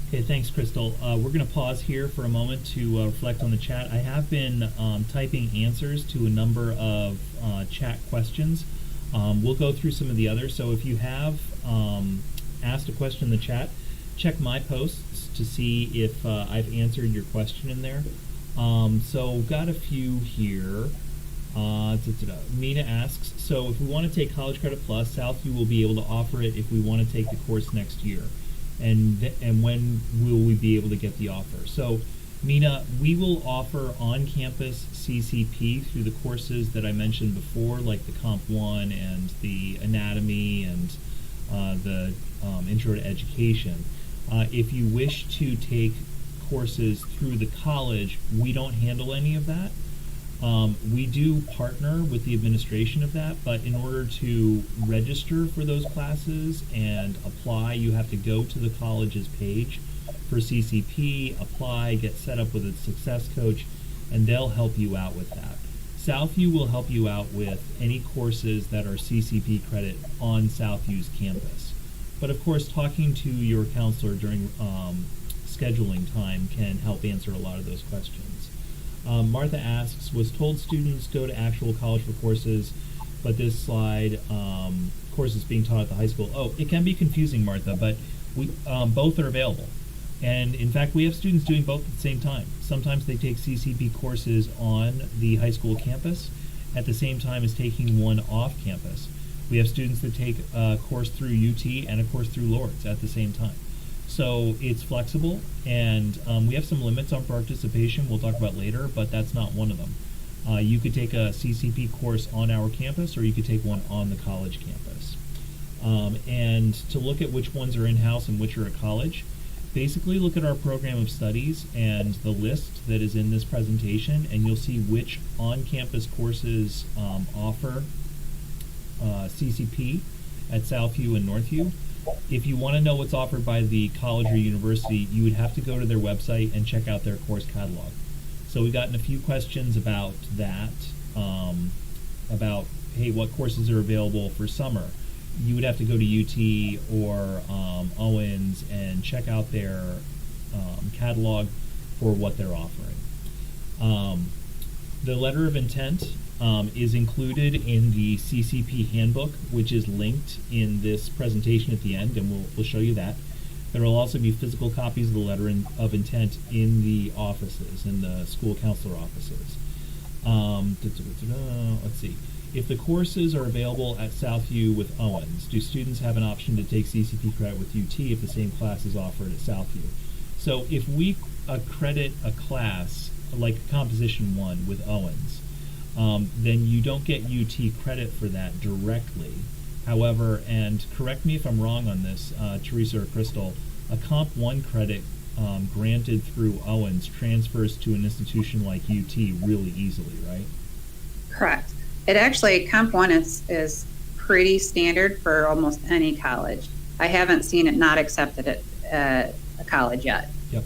Okay, thanks, Crystal. We're going to pause here for a moment to reflect on the chat. I have been typing answers to a number of chat questions. We'll go through some of the others. So if you have asked a question in the chat, check my posts to see if I've answered your question in there. So we've got a few here. Mina asks, so if we want to take College Credit Plus, Southview will be able to offer it if we want to take the course next year. And when will we be able to get the offer? So, Mina, we will offer on-campus CCP through the courses that I mentioned before, like the Comp 1 and the Anatomy and the Intro to Education. If you wish to take courses through the college, we don't handle any of that. We do partner with the administration of that, but in order to register for those classes and apply, you have to go to the college's page for CCP, apply, get set up with a success coach, and they'll help you out with that. Southview will help you out with any courses that are CCP credit on Southview's campus. But of course, talking to your counselor during scheduling time can help answer a lot of those questions. Martha asks, was told students go to actual college for courses, but this slide, courses being taught at the high school. Oh, it can be confusing, Martha, but we both are available. And in fact, we have students doing both at the same time. Sometimes they take CCP courses on the high school campus at the same time as taking one off campus. We have students that take a course through UT and a course through Lourdes at the same time. So it's flexible, and we have some limits on participation we'll talk about later, but that's not one of them. You could take a CCP course on our campus, or you could take one on the college campus. And to look at which ones are in-house and which are at college, basically look at our program of studies and the list that is in this presentation, and you'll see which on-campus courses offer CCP at Southview and Northview. If you want to know what's offered by the college or university, you would have to go to their website and check out their course catalog. So we've gotten a few questions about that, about, hey, what courses are available for summer? You would have to go to UT or Owens and check out their catalog for what they're offering. The letter of intent is included in the CCP handbook, which is linked in this presentation at the end, and we'll show you that. There will also be physical copies of the letter of intent in the offices, in the school counselor offices. Let's see. If the courses are available at Southview with Owens, do students have an option to take CCP credit with UT if the same class is offered at Southview? So if we accredit a class, like Composition 1 with Owens, then you don't get UT credit for that directly. However, and correct me if I'm wrong on this, Teresa or Crystal, a Comp 1 credit granted through Owens transfers to an institution like UT really easily, right? Correct. It actually, Comp 1 is pretty standard for almost any college. I haven't seen it not accepted at a college yet. Yep.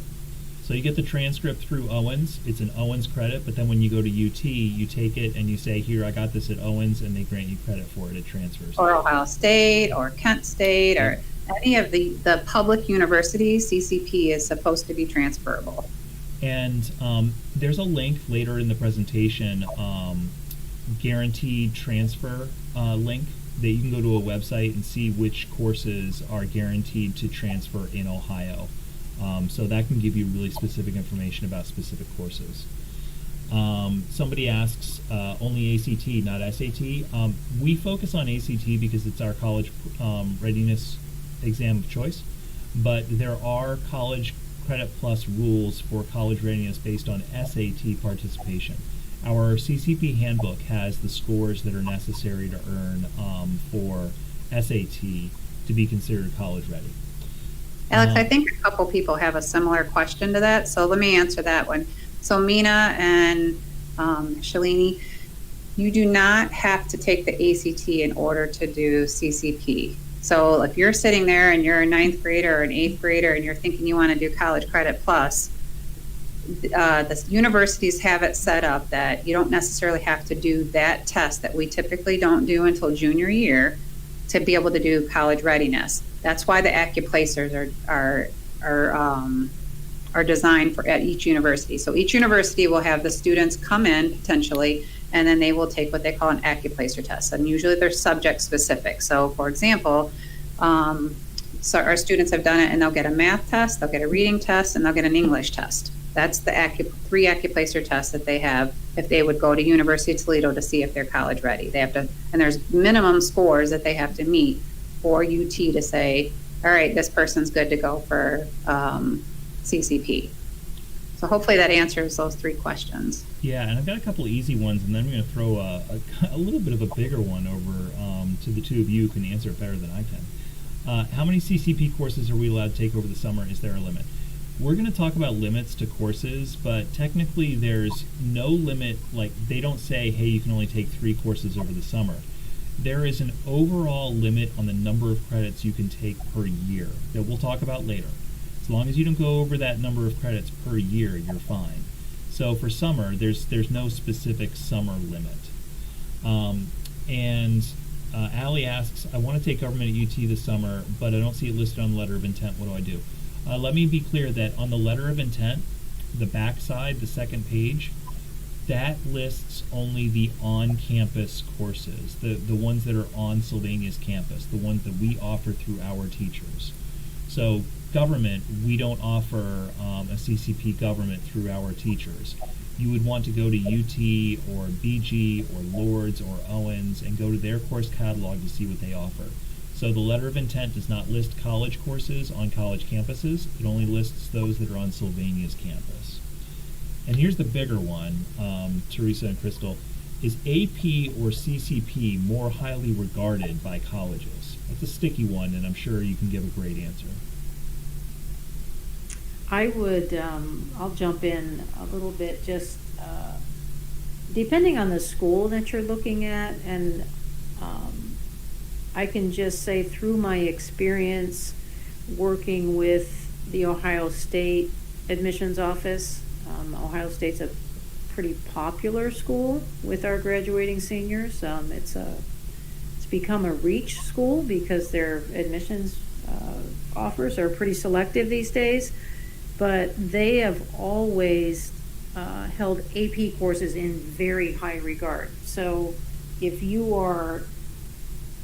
So you get the transcript through Owens. It's an Owens credit, but then when you go to UT, you take it and you say, here, I got this at Owens, and they grant you credit for it. It transfers. Or Ohio State or Kent State or any of the public universities, CCP is supposed to be transferable. And there's a link later in the presentation, guaranteed transfer link, that you can go to a website and see which courses are guaranteed to transfer in Ohio. So that can give you really specific information about specific courses. Somebody asks, only ACT, not SAT. We focus on ACT because it's our college readiness exam of choice, but there are college credit plus rules for college readiness based on SAT participation. Our CCP handbook has the scores that are necessary to earn for SAT to be considered college ready. Alex, I think a couple people have a similar question to that, so let me answer that one. So Mina and Shalini, you do not have to take the ACT in order to do CCP. So if you're sitting there and you're a 9th grader or an 8th grader and you're thinking you want to do college credit plus, the universities have it set up that you don't necessarily have to do that test that we typically don't do until junior year to be able to do college readiness. That's why the accuplacers are designed for at each university. So each university will have the students come in potentially, and then they will take what they call an accuplacer test. And usually they're subject specific. So for example, so our students have done it, and they'll get a math test, they'll get a reading test, and they'll get an English test. That's the 3 accuplacer tests that they have if they would go to University of Toledo to see if they're college ready. They have to, and there's minimum scores that they have to meet for UT to say, all right, this person's good to go for CCP. So hopefully that answers those 3 questions. Yeah, and I've got a couple of easy ones, and then I'm going to throw a little bit of a bigger one over to the two of you who can answer it better than I can. How many CCP courses are we allowed to take over the summer? Is there a limit? We're going to talk about limits to courses, but technically there's no limit. Like, they don't say, hey, you can only take 3 courses over the summer. There is an overall limit on the number of credits you can take per year that we'll talk about later. As long as you don't go over that number of credits per year, you're fine. So for summer, there's no specific summer limit. Allie asks, I want to take government at UT this summer, but I don't see it listed on the letter of intent. What do I do? Let me be clear that on the letter of intent, the back side, the second page, that lists only the on-campus courses, the ones that are on Sylvania's campus, the ones that we offer through our teachers. So government, we don't offer a CCP government through our teachers. You would want to go to UT or BG or Lourdes or Owens and go to their course catalog to see what they offer. So the letter of intent does not list college courses on college campuses. It only lists those that are on Sylvania's campus. And here's the bigger one, Teresa and Crystal. Is AP or CCP more highly regarded by colleges? That's a sticky one, and I'm sure you can give a great answer. I would, I'll jump in a little bit, just depending on the school that you're looking at, and I can just say through my experience working with the Ohio State admissions office, Ohio State's a pretty popular school with our graduating seniors. It's become a reach school because their admissions offers are pretty selective these days, but they have always held AP courses in very high regard. So if you are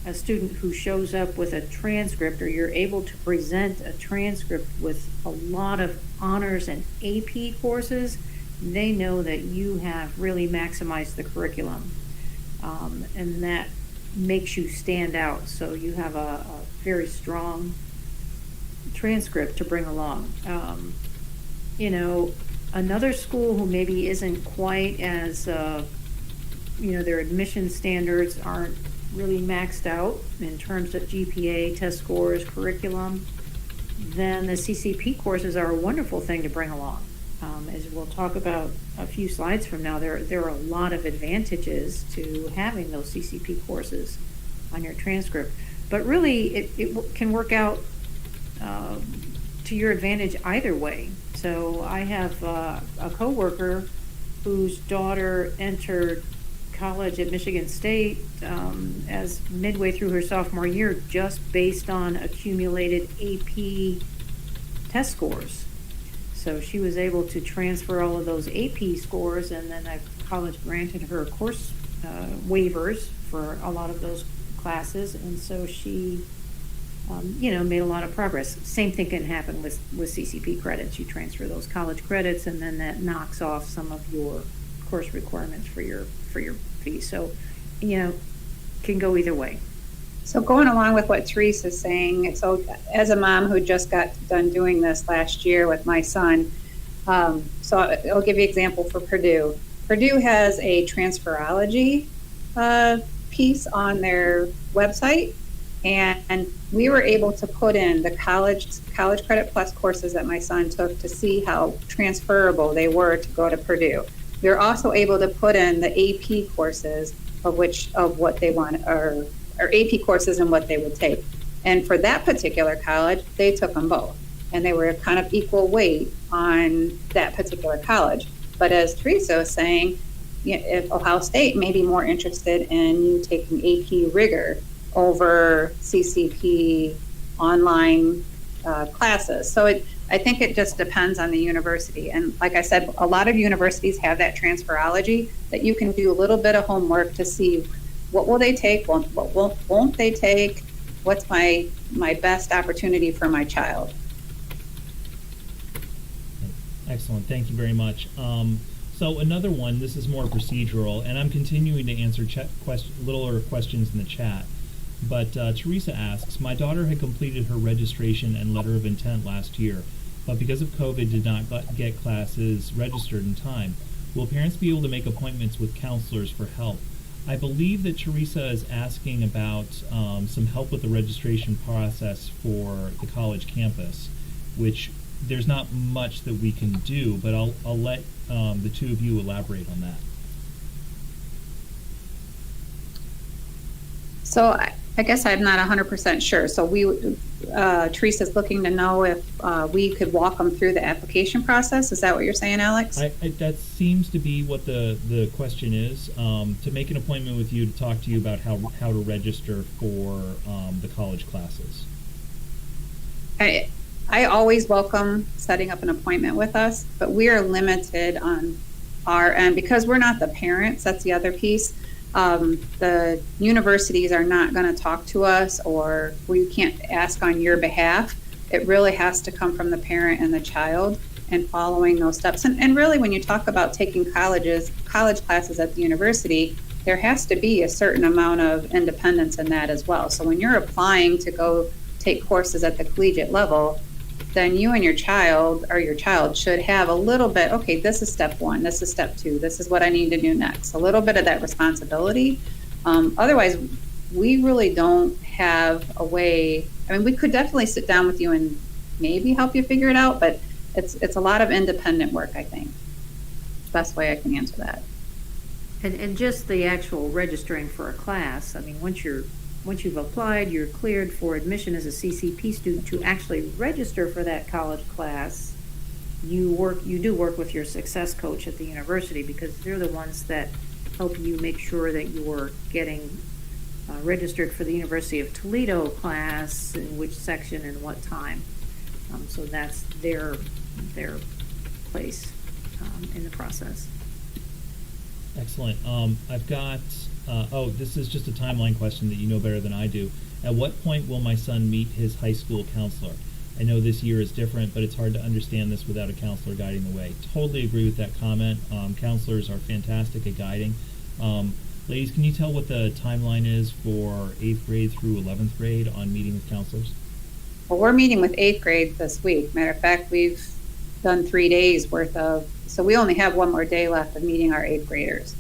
a student who shows up with a transcript, or you're able to present a transcript with a lot of honors and AP courses, they know that you have really maximized the curriculum. And that makes you stand out. So you have a very strong transcript to bring along. Another school who maybe isn't quite as, their admission standards aren't really maxed out in terms of GPA, test scores, curriculum, then the CCP courses are a wonderful thing to bring along. As we'll talk about a few slides from now, there are a lot of advantages to having those CCP courses on your transcript. But really, it can work out to your advantage either way. So I have a coworker whose daughter entered college at Michigan State as midway through her sophomore year, just based on accumulated AP test scores. So she was able to transfer all of those AP scores, and then the college granted her course waivers for a lot of those classes, and so she made a lot of progress. Same thing can happen with CCP credits. You transfer those college credits, and then that knocks off some of your course requirements for your fee. So, can go either way. So going along with what Teresa's saying, so as a mom who just got done doing this last year with my son, so I'll give you an example for Purdue. Purdue has a transferology piece on their website, and we were able to put in the college credit plus courses that my son took to see how transferable they were to go to Purdue. We were also able to put in the AP courses of what they want, or AP courses and what they would take. And for that particular college, they took them both, and they were kind of equal weight on that particular college. But as Teresa was saying, if Ohio State may be more interested in you taking AP rigor over CCP online classes. So I think it just depends on the university. And like I said, a lot of universities have that transferology that you can do a little bit of homework to see what will they take, what won't they take, what's my best opportunity for my child. Excellent, thank you very much. So another one, this is more procedural, and I'm continuing to answer littler questions in the chat. But Teresa asks, my daughter had completed her registration and letter of intent last year, but because of COVID did not get classes registered in time. Will parents be able to make appointments with counselors for help? I believe that Teresa is asking about some help with the registration process for the college campus, which there's not much that we can do, but I'll let the two of you elaborate on that. So I guess I'm not 100% sure. So Teresa's looking to know if we could walk them through the application process. Is that what you're saying, Alex? That seems to be what the question is, to make an appointment with you to talk to you about how to register for the college classes. I always welcome setting up an appointment with us, but we are limited on our end because we're not the parents. That's the other piece. The universities are not going to talk to us, or we can't ask on your behalf. It really has to come from the parent and the child and following those steps. And really, when you talk about taking college classes at the university, there has to be a certain amount of independence in that as well. So when you're applying to go take courses at the collegiate level, then you and your child should have a little bit, okay, this is step one, this is step two, this is what I need to do next. A little bit of that responsibility. Otherwise, we really don't have a way. I mean, we could definitely sit down with you and maybe help you figure it out, but it's a lot of independent work, I think. Best way I can answer that. And just the actual registering for a class, I mean, once you've applied, you're cleared for admission as a CCP student to actually register for that college class. You do work with your success coach at the university because they're the ones that help you make sure that you're getting registered for the University of Toledo class, in which section and what time. So that's their place in the process. Excellent. I've got, this is just a timeline question that you know better than I do. At what point will my son meet his high school counselor? I know this year is different, but it's hard to understand this without a counselor guiding the way. Totally agree with that comment. Counselors are fantastic at guiding. Ladies, can you tell what the timeline is for 8th grade through 11th grade on meeting with counselors? Well, we're meeting with 8th grade this week. Matter of fact, we've done 3 days worth of, so we only have one more day left of meeting our 8th graders.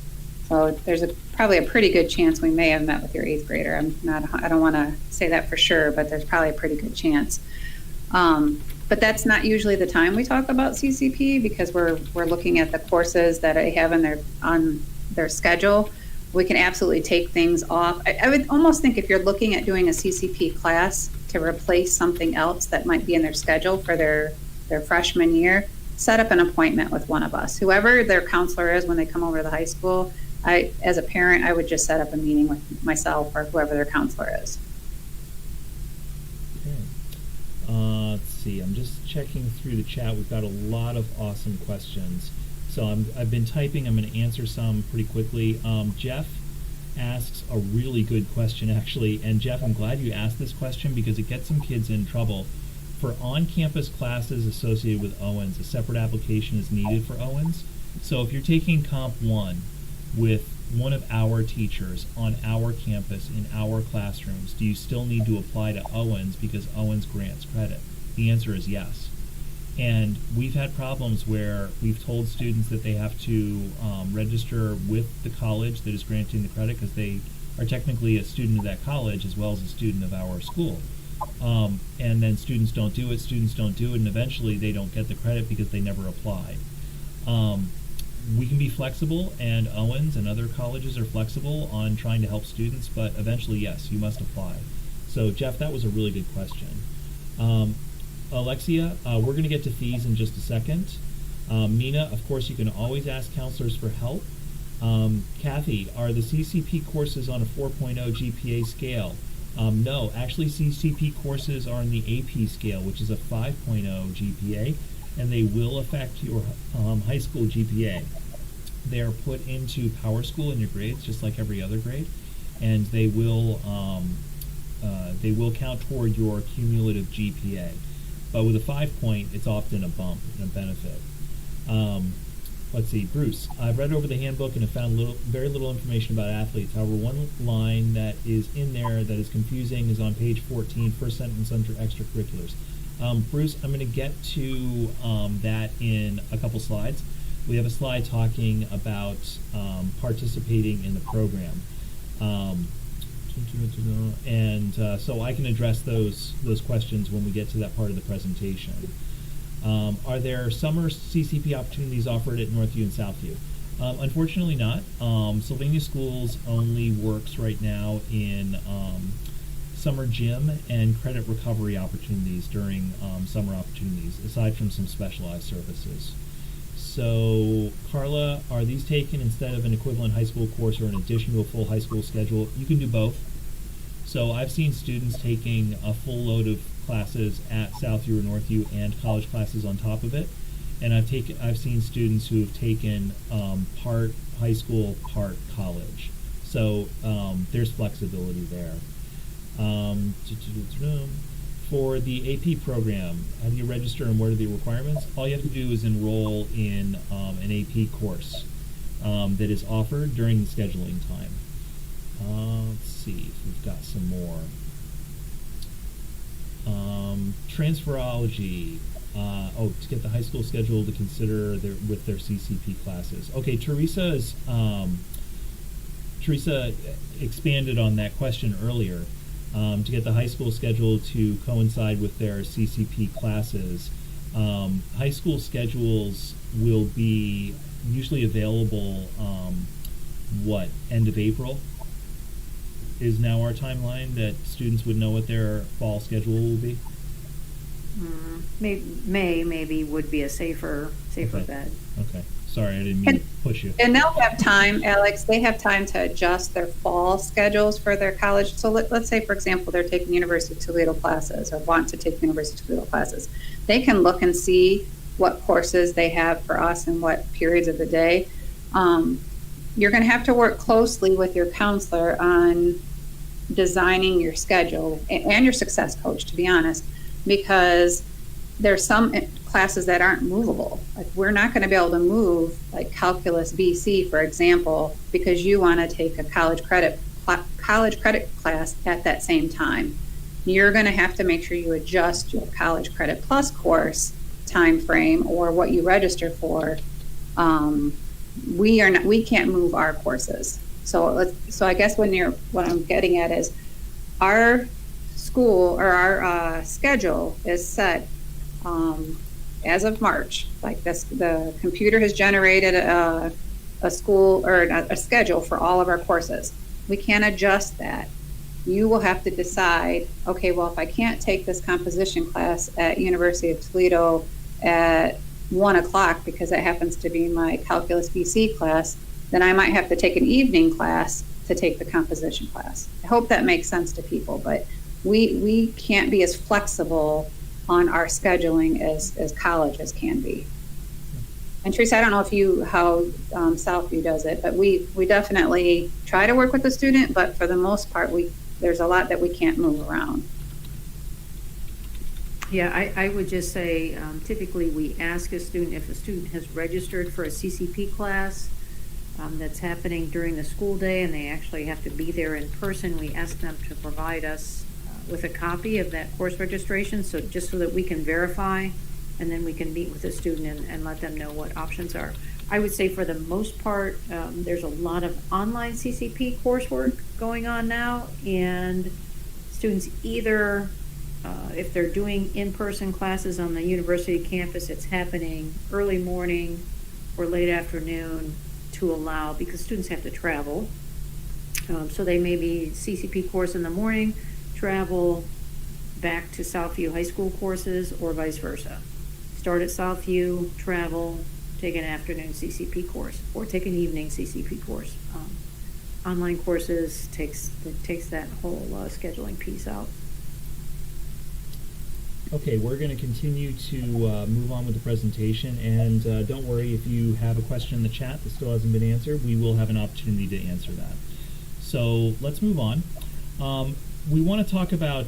So there's probably a pretty good chance we may have met with your 8th grader. I don't want to say that for sure, but there's probably a pretty good chance. But that's not usually the time we talk about CCP because we're looking at the courses that I have on their schedule. We can absolutely take things off. I would almost think if you're looking at doing a CCP class to replace something else that might be in their schedule for their freshman year, set up an appointment with one of us. Whoever their counselor is when they come over to the high school, as a parent, I would just set up a meeting with myself or whoever their counselor is. Okay. Let's see. I'm just checking through the chat. We've got a lot of awesome questions. So I've been typing. I'm going to answer some pretty quickly. Jeff asks a really good question, actually. And Jeff, I'm glad you asked this question because it gets some kids in trouble. For on-campus classes associated with Owens, a separate application is needed for Owens. So if you're taking Comp 1 with one of our teachers on our campus in our classrooms, do you still need to apply to Owens because Owens grants credit? The answer is yes. And we've had problems where we've told students that they have to register with the college that is granting the credit because they are technically a student of that college as well as a student of our school. And then students don't do it, and eventually they don't get the credit because they never applied. We can be flexible, and Owens and other colleges are flexible on trying to help students, but eventually, yes, you must apply. So, Jeff, that was a really good question. Alexia, we're going to get to fees in just a second. Mina, of course, you can always ask counselors for help. Kathy, are the CCP courses on a 4.0 GPA scale? No, actually CCP courses are on the AP scale, which is a 5.0 GPA, and they will affect your high school GPA. They are put into Power School in your grades, just like every other grade, and they will count toward your cumulative GPA. But with a 5-point, it's often a bump and a benefit. Let's see, Bruce, I've read over the handbook and have found very little information about athletes. However, one line that is in there that is confusing is on page 14, first sentence under extracurriculars. Bruce, I'm going to get to that in a couple slides. We have a slide talking about participating in the program. So I can address those questions when we get to that part of the presentation. Are there summer CCP opportunities offered at Northview and Southview? Unfortunately not. Sylvania Schools only works right now in summer gym and credit recovery opportunities during summer opportunities, aside from some specialized services. So, Carla, are these taken instead of an equivalent high school course or in addition to a full high school schedule? You can do both. So I've seen students taking a full load of classes at Southview or Northview and college classes on top of it. And I've seen students who have taken part high school, part college. So there's flexibility there. For the AP program, how do you register and what are the requirements? All you have to do is enroll in an AP course that is offered during the scheduling time. Let's see if we've got some more. Transferology. To get the high school schedule to consider with their CCP classes. Okay, Teresa expanded on that question earlier. To get the high school schedule to coincide with their CCP classes. High school schedules will be usually available, end of April? Is now our timeline that students would know what their fall schedule will be? Maybe would be a safer bet. Okay. Sorry, I didn't mean to push you. And they'll have time, Alex, they have time to adjust their fall schedules for their college. So let's say, for example, they're taking University of Toledo classes or want to take University of Toledo classes. They can look and see what courses they have for us and what periods of the day. You're going to have to work closely with your counselor on designing your schedule and your success coach, to be honest, because there's some classes that aren't movable. Like we're not going to be able to move like Calculus BC, for example, because you want to take a college credit class at that same time. You're going to have to make sure you adjust your College Credit Plus course time frame or what you register for. We can't move our courses. So I guess what I'm getting at is our school or our schedule is set as of March. Like the computer has generated a school or a schedule for all of our courses. We can't adjust that. You will have to decide, okay, well, if I can't take this composition class at University of Toledo at 1:00 because that happens to be my Calculus BC class, then I might have to take an evening class to take the composition class. I hope that makes sense to people, but we can't be as flexible on our scheduling as colleges can be. And Teresa, I don't know how Southview does it, but we definitely try to work with the student, but for the most part, there's a lot that we can't move around. Yeah, I would just say typically we ask a student if a student has registered for a CCP class that's happening during the school day and they actually have to be there in person. We ask them to provide us with a copy of that course registration, so that we can verify, and then we can meet with the student and let them know what options are. I would say for the most part, there's a lot of online CCP coursework going on now, and students either, if they're doing in-person classes on the university campus, it's happening early morning or late afternoon to allow, because students have to travel. So they may be CCP course in the morning, travel back to Southview High School courses, or vice versa. Start at Southview, travel, take an afternoon CCP course, or take an evening CCP course. Online courses takes that whole scheduling piece out. Okay, we're going to continue to move on with the presentation, and don't worry if you have a question in the chat that still hasn't been answered, we will have an opportunity to answer that. So let's move on. We want to talk about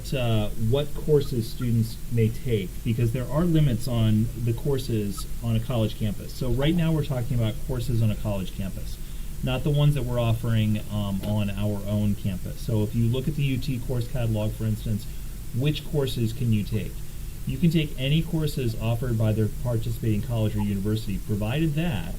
what courses students may take, because there are limits on the courses on a college campus. So right now we're talking about courses on a college campus, not the ones that we're offering on our own campus. So if you look at the UT course catalog, for instance, which courses can you take? You can take any courses offered by their participating college or university, provided that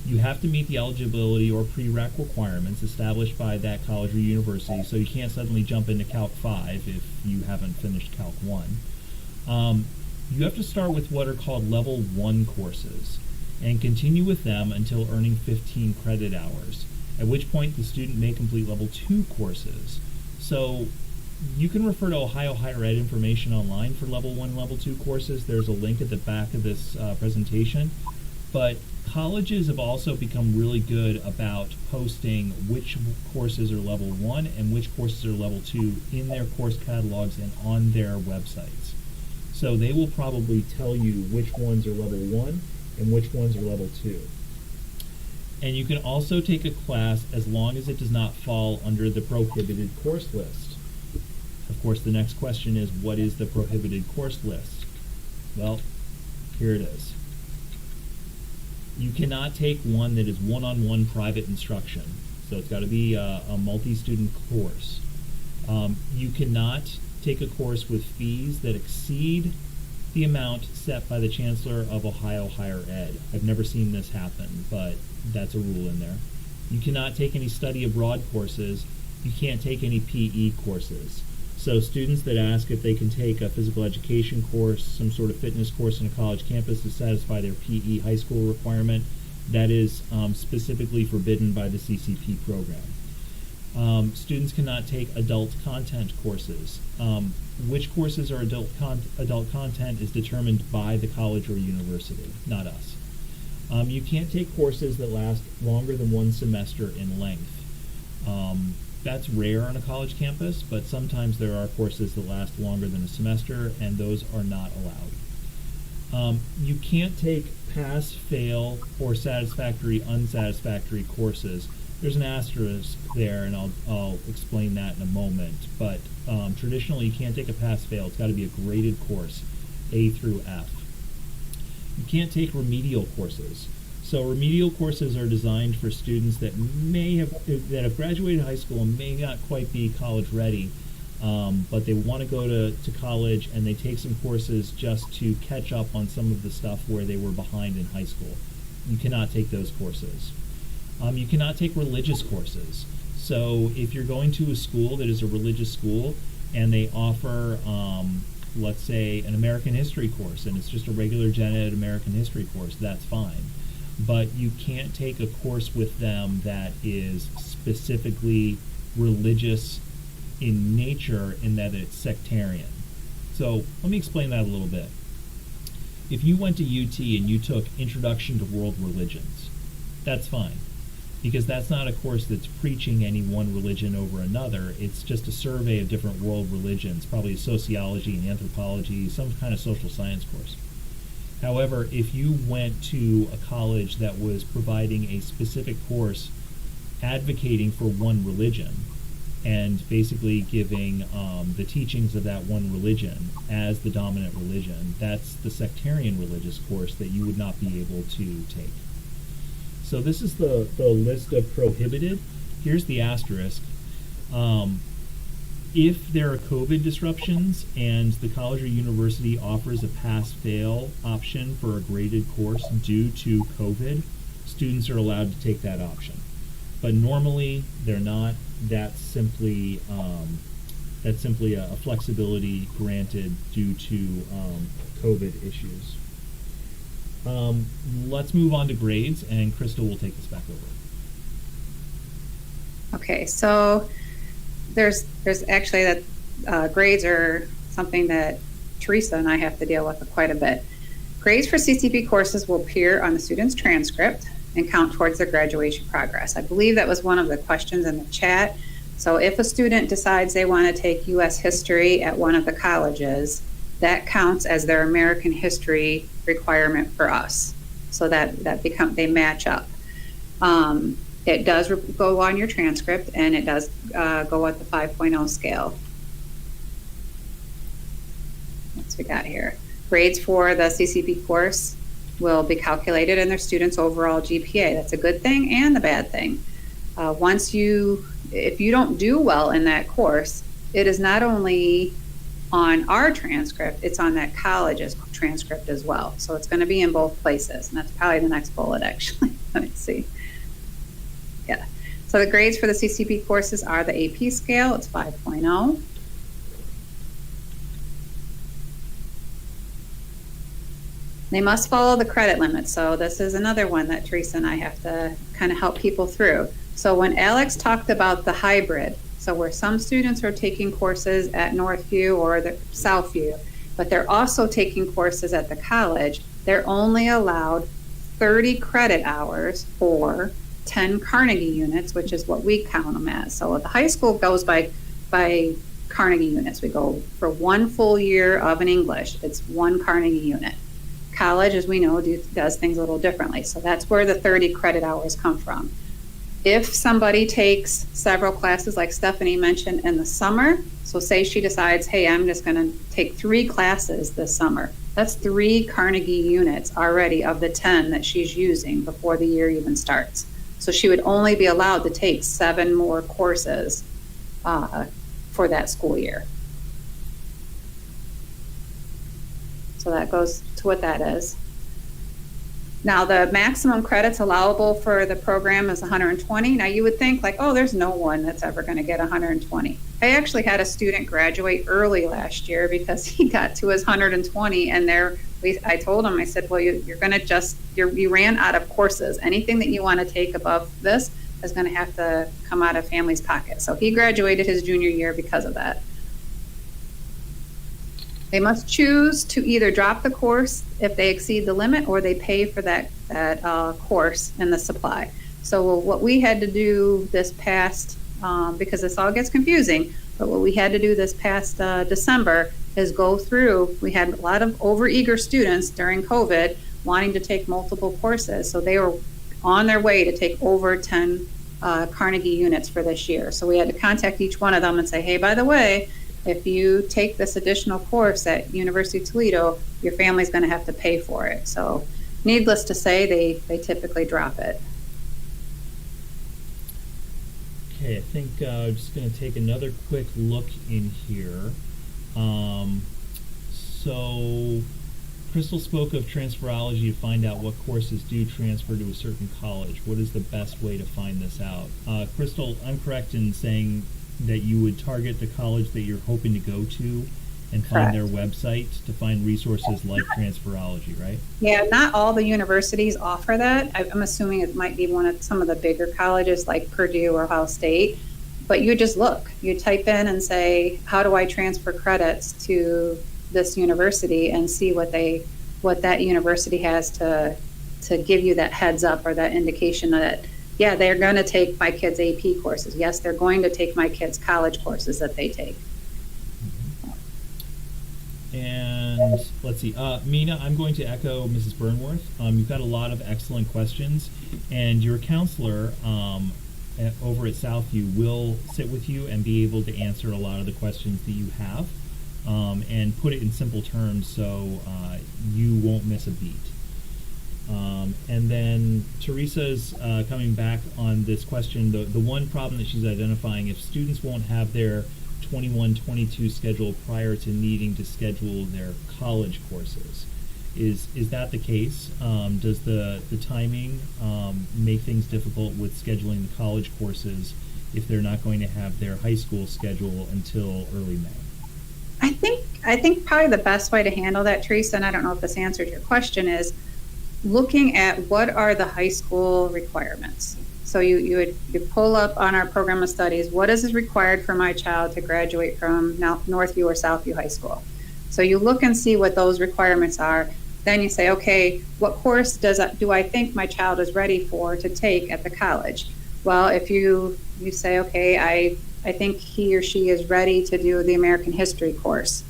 you have to meet the eligibility or prereq requirements established by that college or university, so you can't suddenly jump into Calc 5 if you haven't finished Calc 1. You have to start with what are called Level 1 courses and continue with them until earning 15 credit hours, at which point the student may complete Level 2 courses. So You can refer to Ohio Higher Ed information online for Level 1 and Level 2 courses. There's a link at the back of this presentation. But colleges have also become really good about posting which courses are Level 1 and which courses are Level 2 in their course catalogs and on their websites. So they will probably tell you which ones are Level 1 and which ones are Level 2. And you can also take a class as long as it does not fall under the prohibited course list. Of course, the next question is, what is the prohibited course list? Well, here it is. You cannot take one that is one-on-one private instruction. So it's got to be a multi-student course. You cannot take a course with fees that exceed the amount set by the Chancellor of Ohio Higher Ed. I've never seen this happen, but that's a rule in there. You cannot take any study abroad courses. You can't take any PE courses. So students that ask if they can take a physical education course, some sort of fitness course on a college campus to satisfy their PE high school requirement, that is specifically forbidden by the CCP program. Students cannot take adult content courses. Which courses are adult content is determined by the college or university, not us. You can't take courses that last longer than one semester in length. That's rare on a college campus, but sometimes there are courses that last longer than a semester, and those are not allowed. You can't take pass, fail, or satisfactory, unsatisfactory courses. There's an asterisk there, and I'll explain that in a moment, but traditionally you can't take a pass, fail. It's got to be a graded course, A through F. You can't take remedial courses. So remedial courses are designed for students that have graduated high school and may not quite be college ready, but they want to go to college, and they take some courses just to catch up on some of the stuff where they were behind in high school. You cannot take those courses. You cannot take religious courses. So if you're going to a school that is a religious school and they offer, let's say, an American history course, and it's just a regular gen ed American history course, that's fine. But you can't take a course with them that is specifically religious in nature, in that it's sectarian. So let me explain that a little bit. If you went to UT and you took Introduction to World Religions, that's fine, because that's not a course that's preaching any one religion over another. It's just a survey of different world religions, probably sociology and anthropology, some kind of social science course. However, if you went to a college that was providing a specific course advocating for one religion and basically giving the teachings of that one religion as the dominant religion, that's the sectarian religious course that you would not be able to take. So this is the list of prohibited. Here's the asterisk. If there are COVID disruptions and the college or university offers a pass-fail option for a graded course due to COVID, students are allowed to take that option. But normally they're not. That's simply a flexibility granted due to COVID issues. Let's move on to grades, and Crystal will take this back over. Okay, so there's actually that grades are something that Teresa and I have to deal with quite a bit. Grades for CCP courses will appear on the student's transcript and count towards their graduation progress. I believe that was one of the questions in the chat. So if a student decides they want to take U.S. history at one of the colleges, that counts as their American history requirement for us. So they match up. It does go on your transcript, and it does go at the 5.0 scale. What's we got here? Grades for the CCP course will be calculated in their students' overall GPA. That's a good thing and the bad thing. If you don't do well in that course, it is not only on our transcript, it's on that college's transcript as well. So it's going to be in both places, and that's probably the next bullet, actually. Let me see. Yeah. So the grades for the CCP courses are the AP scale. It's 5.0. They must follow the credit limit. So this is another one that Teresa and I have to kind of help people through. So when Alex talked about the hybrid, So where some students are taking courses at Northview or the Southview, but they're also taking courses at the college, they're only allowed 30 credit hours for 10 Carnegie units, which is what we count them as. So the high school goes by Carnegie units. We go for 1 full year of an English. It's 1 Carnegie unit. College, as we know, does things a little differently. So that's where the 30 credit hours come from. If somebody takes several classes, like Stephanie mentioned, in the summer, so say she decides, hey, I'm just going to take 3 classes this summer. That's 3 Carnegie units already of the 10 that she's using before the year even starts. So she would only be allowed to take 7 more courses for that school year. So that goes to what that is. Now, the maximum credits allowable for the program is 120. Now, you would think like, oh, there's no one that's ever going to get 120. I actually had a student graduate early last year because he got to his 120, and I told him, I said, well, you're going to you ran out of courses. Anything that you want to take above this is going to have to come out of family's pocket. So he graduated his junior year because of that. They must choose to either drop the course if they exceed the limit, or they pay for that course in the supply. So what we had to do this past, because this all gets confusing, but what we had to do this past December is go through, we had a lot of overeager students during COVID wanting to take multiple courses. So they were on their way to take over 10 Carnegie units for this year. So we had to contact each one of them and say, hey, by the way, if you take this additional course at University of Toledo, your family's going to have to pay for it. So needless to say, they typically drop it. Okay, I think I'm just going to take another quick look in here. So Crystal spoke of transferology to find out what courses do transfer to a certain college. What is the best way to find this out? Crystal, I'm correct in saying that you would target the college that you're hoping to go to and find their website to find resources like transferology, right? Yeah, not all the universities offer that. I'm assuming it might be some of the bigger colleges like Purdue or Ohio State, but you just look. You type in and say, how do I transfer credits to this university, and see what that university has to give you that heads up or that indication that, yeah, they're going to take my kids' AP courses. Yes, they're going to take my kids' college courses that they take. And let's see, Mina, I'm going to echo Mrs. Burnworth. You've got a lot of excellent questions, and your counselor over at Southview will sit with you and be able to answer a lot of the questions that you have, and put it in simple terms so you won't miss a beat. And then Teresa's coming back on this question. The one problem that she's identifying, if students won't have their 21-22 schedule prior to needing to schedule their college courses, is that the case? Does the timing make things difficult with scheduling the college courses if they're not going to have their high school schedule until early May? I think probably the best way to handle that, Teresa, and I don't know if this answered your question, is looking at what are the high school requirements. So you pull up on our program of studies, what is required for my child to graduate from Northview or Southview High School. So you look and see what those requirements are. Then you say, okay, what course do I think my child is ready for to take at the college? Well, if you say, okay, I think he or she is ready to do the American history course.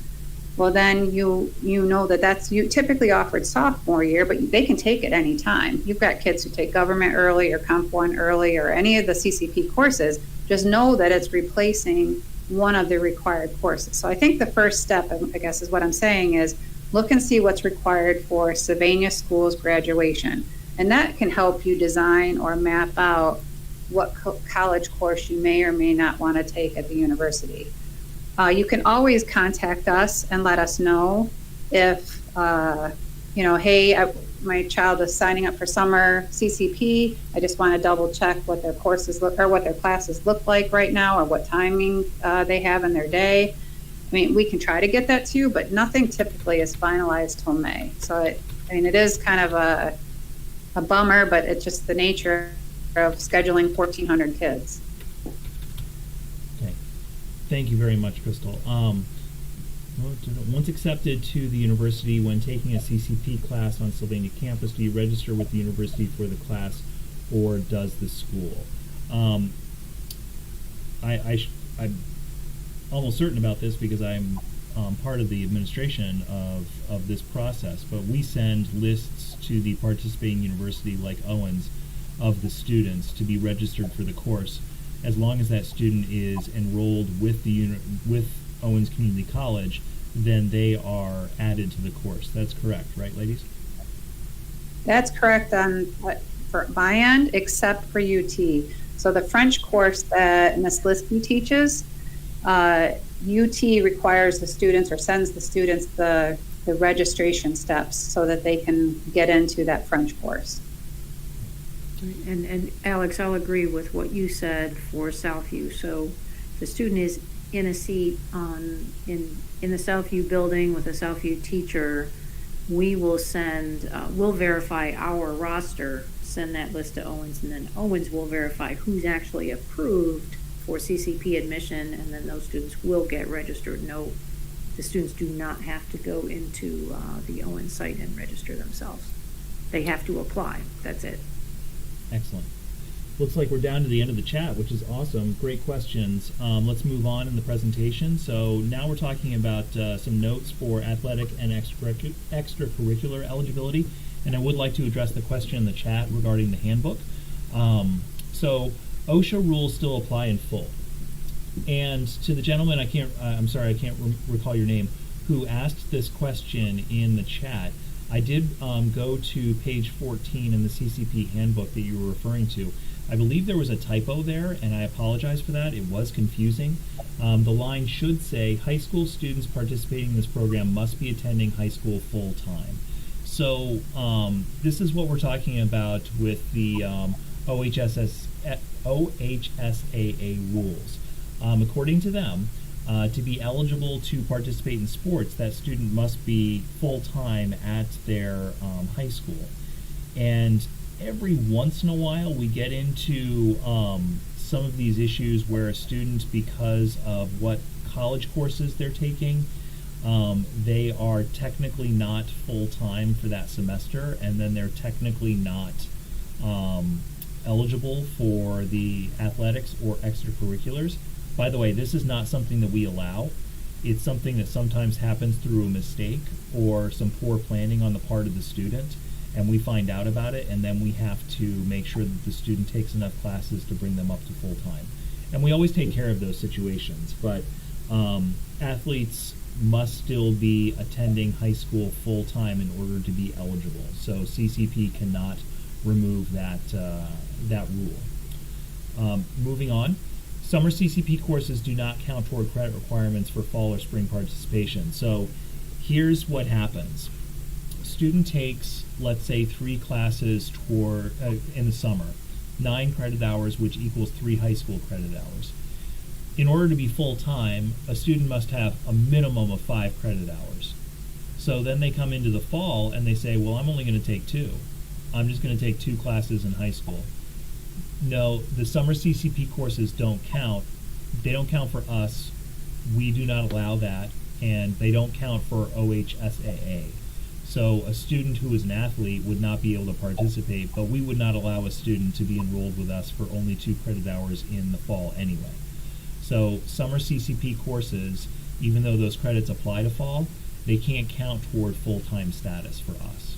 Well, then you know that's typically offered sophomore year, but they can take it any time. You've got kids who take government early or Comp 1 early or any of the CCP courses. Just know that it's replacing one of the required courses. So I think the first step, I guess is what I'm saying, is look and see what's required for Sylvania School's graduation. And that can help you design or map out what college course you may or may not want to take at the university. You can always contact us and let us know if, hey, my child is signing up for summer CCP. I just want to double check what their courses look or what their classes look like right now, or what timing they have in their day. I mean, we can try to get that to you, but nothing typically is finalized till May. So it is kind of a bummer, but it's just the nature of scheduling 1,400 kids. Okay. Thank you very much, Crystal. Once accepted to the university, when taking a CCP class on Sylvania campus, do you register with the university for the class, or does the school? I'm almost certain about this because I'm part of the administration of this process, but we send lists to the participating university like Owens of the students to be registered for the course, as long as that student is enrolled with with Owens Community College, then they are added to the course. That's correct, right, ladies? That's correct on for my end, except for UT. So the French course that Ms. Lispy teaches, UT requires the students or sends the students the registration steps so that they can get into that French course. And Alex, I'll agree with what you said for Southview. So the student is in a seat in the Southview building with a Southview teacher. We will we'll verify our roster, send that list to Owens, and then Owens will verify who's actually approved for CCP admission, and then those students will get registered. No, the students do not have to go into the Owens site and register themselves. They have to apply. That's it. Excellent. Looks like we're down to the end of the chat, which is awesome. Great questions. Let's move on in the presentation. So now we're talking about some notes for athletic and extracurricular eligibility, and I would like to address the question in the chat regarding the handbook. So OSHA rules still apply in full. And to the gentleman, I'm sorry, I can't recall your name, who asked this question in the chat, I did go to page 14 in the CCP handbook that you were referring to. I believe there was a typo there, and I apologize for that. It was confusing. The line should say, high school students participating in this program must be attending high school full-time. So this is what we're talking about with the OHSAA rules. According to them, to be eligible to participate in sports, that student must be full-time at their high school. And every once in a while we get into some of these issues where a student, because of what college courses they're taking, they are technically not full-time for that semester, and then they're technically not eligible for the athletics or extracurriculars. By the way, this is not something that we allow. It's something that sometimes happens through a mistake or some poor planning on the part of the student, and we find out about it, and then we have to make sure that the student takes enough classes to bring them up to full-time. And we always take care of those situations, but athletes must still be attending high school full-time in order to be eligible. So CCP cannot remove that rule. Moving on. Summer CCP courses do not count toward credit requirements for fall or spring participation. So here's what happens. Student takes, let's say, 3 classes in the summer, 9 credit hours, which equals 3 high school credit hours. In order to be full-time, a student must have a minimum of 5 credit hours. So then they come into the fall and they say, well, I'm only going to take 2. I'm just going to take 2 classes in high school. No, the summer CCP courses don't count. They don't count for us. We do not allow that, and they don't count for OHSAA. So a student who is an athlete would not be able to participate, but we would not allow a student to be enrolled with us for only 2 credit hours in the fall anyway. So summer CCP courses, even though those credits apply to fall, they can't count toward full-time status for us.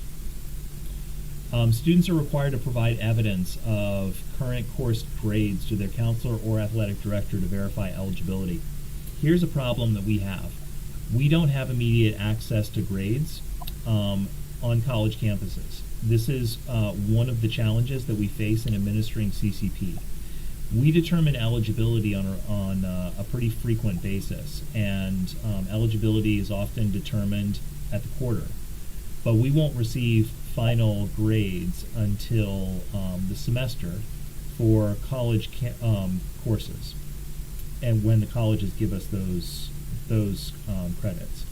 Students are required to provide evidence of current course grades to their counselor or athletic director to verify eligibility. Here's a problem that we have. We don't have immediate access to grades on college campuses. This is one of the challenges that we face in administering CCP. We determine eligibility on a pretty frequent basis, and eligibility is often determined at the quarter. But we won't receive final grades until the semester for college courses, and when the colleges give us those credits.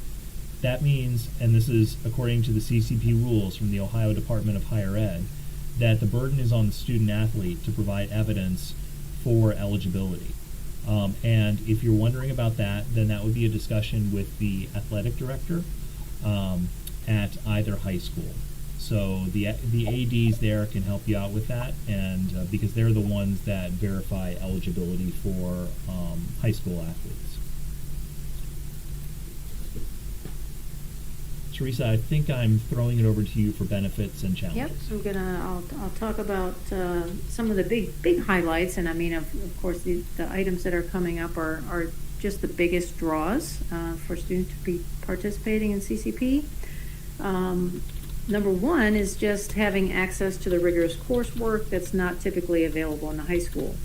That means, and this is according to the CCP rules from the Ohio Department of Higher Ed, that the burden is on the student athlete to provide evidence for eligibility. And if you're wondering about that, then that would be a discussion with the athletic director at either high school. So the ADs there can help you out with that, and because they're the ones that verify eligibility for high school athletes. Teresa, I think I'm throwing it over to you for benefits and challenges. Yep, I'll talk about some of the big highlights, and I mean, of course, the items that are coming up are just the biggest draws for students to be participating in CCP. Number one is just having access to the rigorous coursework that's not typically available in the high school.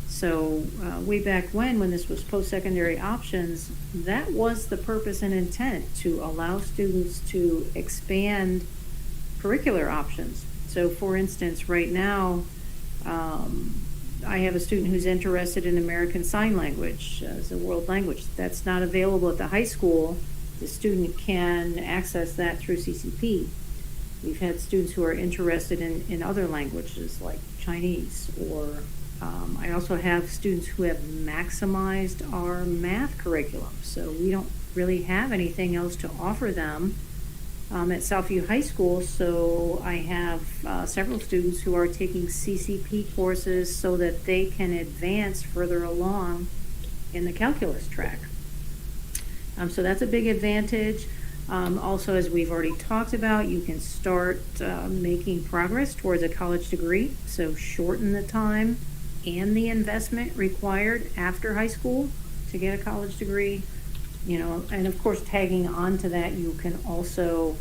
So way back when this was post-secondary options, that was the purpose and intent, to allow students to expand curricular options. So for instance, right now, I have a student who's interested in American Sign Language as a world language. That's not available at the high school. The student can access that through CCP. We've had students who are interested in other languages like Chinese, or I also have students who have maximized our math curriculum. So we don't really have anything else to offer them at Southview High School. So I have several students who are taking CCP courses so that they can advance further along in the calculus track. So that's a big advantage. Also, as we've already talked about, you can start making progress towards a college degree, so shorten the time and the investment required after high school to get a college degree. And of course, tagging on to that, you can also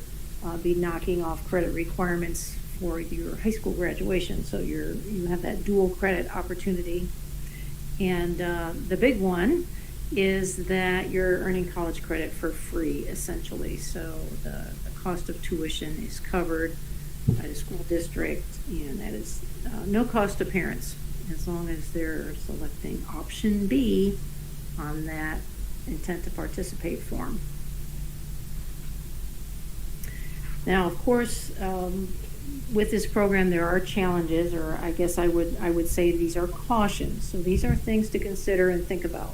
be knocking off credit requirements for your high school graduation, so you have that dual credit opportunity. And the big one is that you're earning college credit for free, essentially. So the cost of tuition is covered by the school district, and that is no cost to parents, as long as they're selecting option B on that intent to participate form. Now, of course, with this program, there are challenges, or I guess I would say these are cautions. So these are things to consider and think about.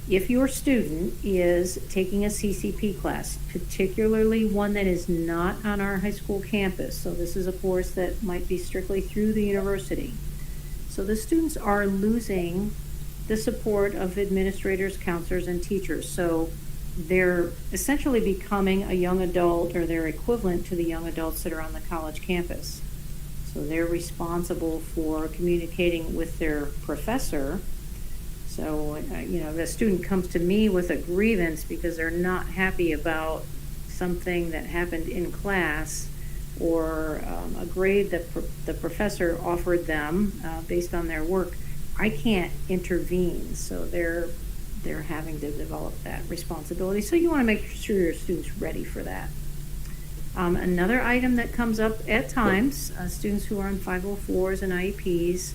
If your student is taking a CCP class, particularly one that is not on our high school campus, so this is a course that might be strictly through the university, so the students are losing the support of administrators, counselors, and teachers. So they're essentially becoming a young adult, or they're equivalent to the young adults that are on the college campus. So they're responsible for communicating with their professor. So, the student comes to me with a grievance because they're not happy about something that happened in class, or a grade that the professor offered them based on their work. I can't intervene, so they're having to develop that responsibility. So you want to make sure your student's ready for that. Another item that comes up at times, students who are on 504s and IEPs,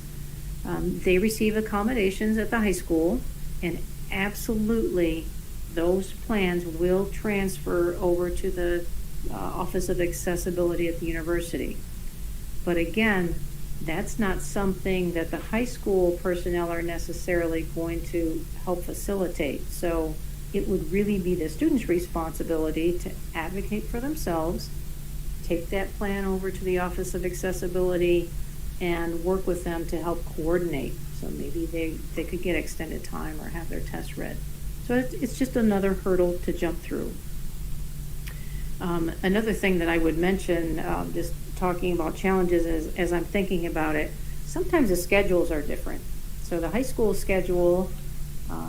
they receive accommodations at the high school, and absolutely those plans will transfer over to the Office of Accessibility at the university. But again, that's not something that the high school personnel are necessarily going to help facilitate. So it would really be the student's responsibility to advocate for themselves, take that plan over to the Office of Accessibility, and work with them to help coordinate. So maybe they could get extended time or have their test read. So it's just another hurdle to jump through. Another thing that I would mention, just talking about challenges as I'm thinking about it, sometimes the schedules are different. So the high school schedule,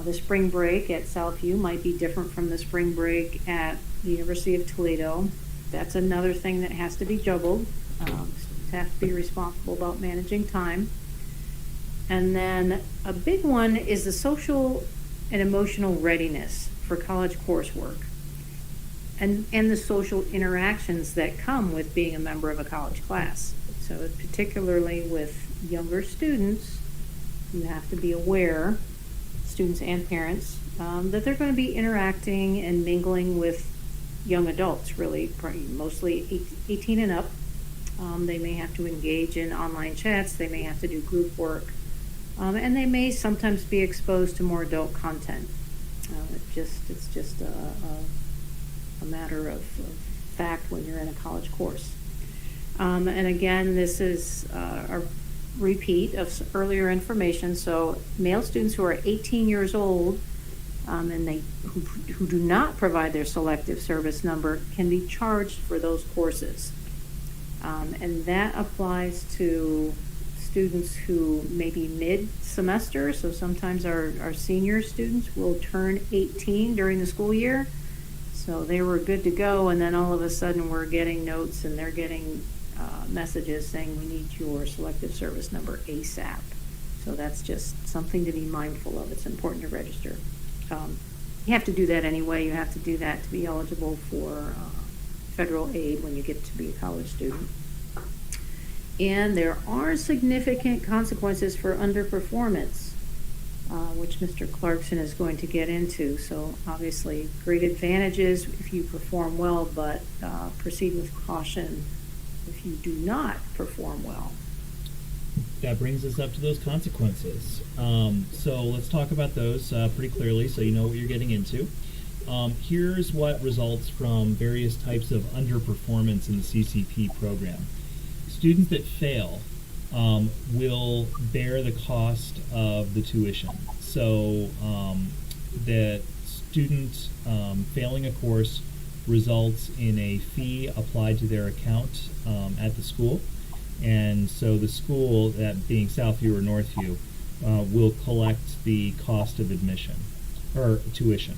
the spring break at Southview might be different from the spring break at the University of Toledo. That's another thing that has to be juggled. Students have to be responsible about managing time. And then a big one is the social and emotional readiness for college coursework, and the social interactions that come with being a member of a college class. So particularly with younger students, you have to be aware, students and parents, that they're going to be interacting and mingling with young adults, really, mostly 18 and up. They may have to engage in online chats, they may have to do group work. And they may sometimes be exposed to more adult content. It's just a matter of fact when you're in a college course. And again, this is a repeat of earlier information. So male students who are 18 years old and who do not provide their selective service number can be charged for those courses. And that applies to students who may be mid-semester, so sometimes our senior students will turn 18 during the school year. So they were good to go, and then all of a sudden we're getting notes and they're getting messages saying we need your selective service number ASAP. So that's just something to be mindful of. It's important to register. You have to do that anyway. You have to do that to be eligible for federal aid when you get to be a college student. And there are significant consequences for underperformance, which Mr. Clarkson is going to get into. So obviously great advantages if you perform well, but proceed with caution if you do not perform well. That brings us up to those consequences. So let's talk about those pretty clearly so you know what you're getting into. Here's what results from various types of underperformance in the CCP program. Students that fail will bear the cost of the tuition. So the student failing a course results in a fee applied to their account at the school. And so the school, that being Southview or Northview, will collect the cost of admission or tuition.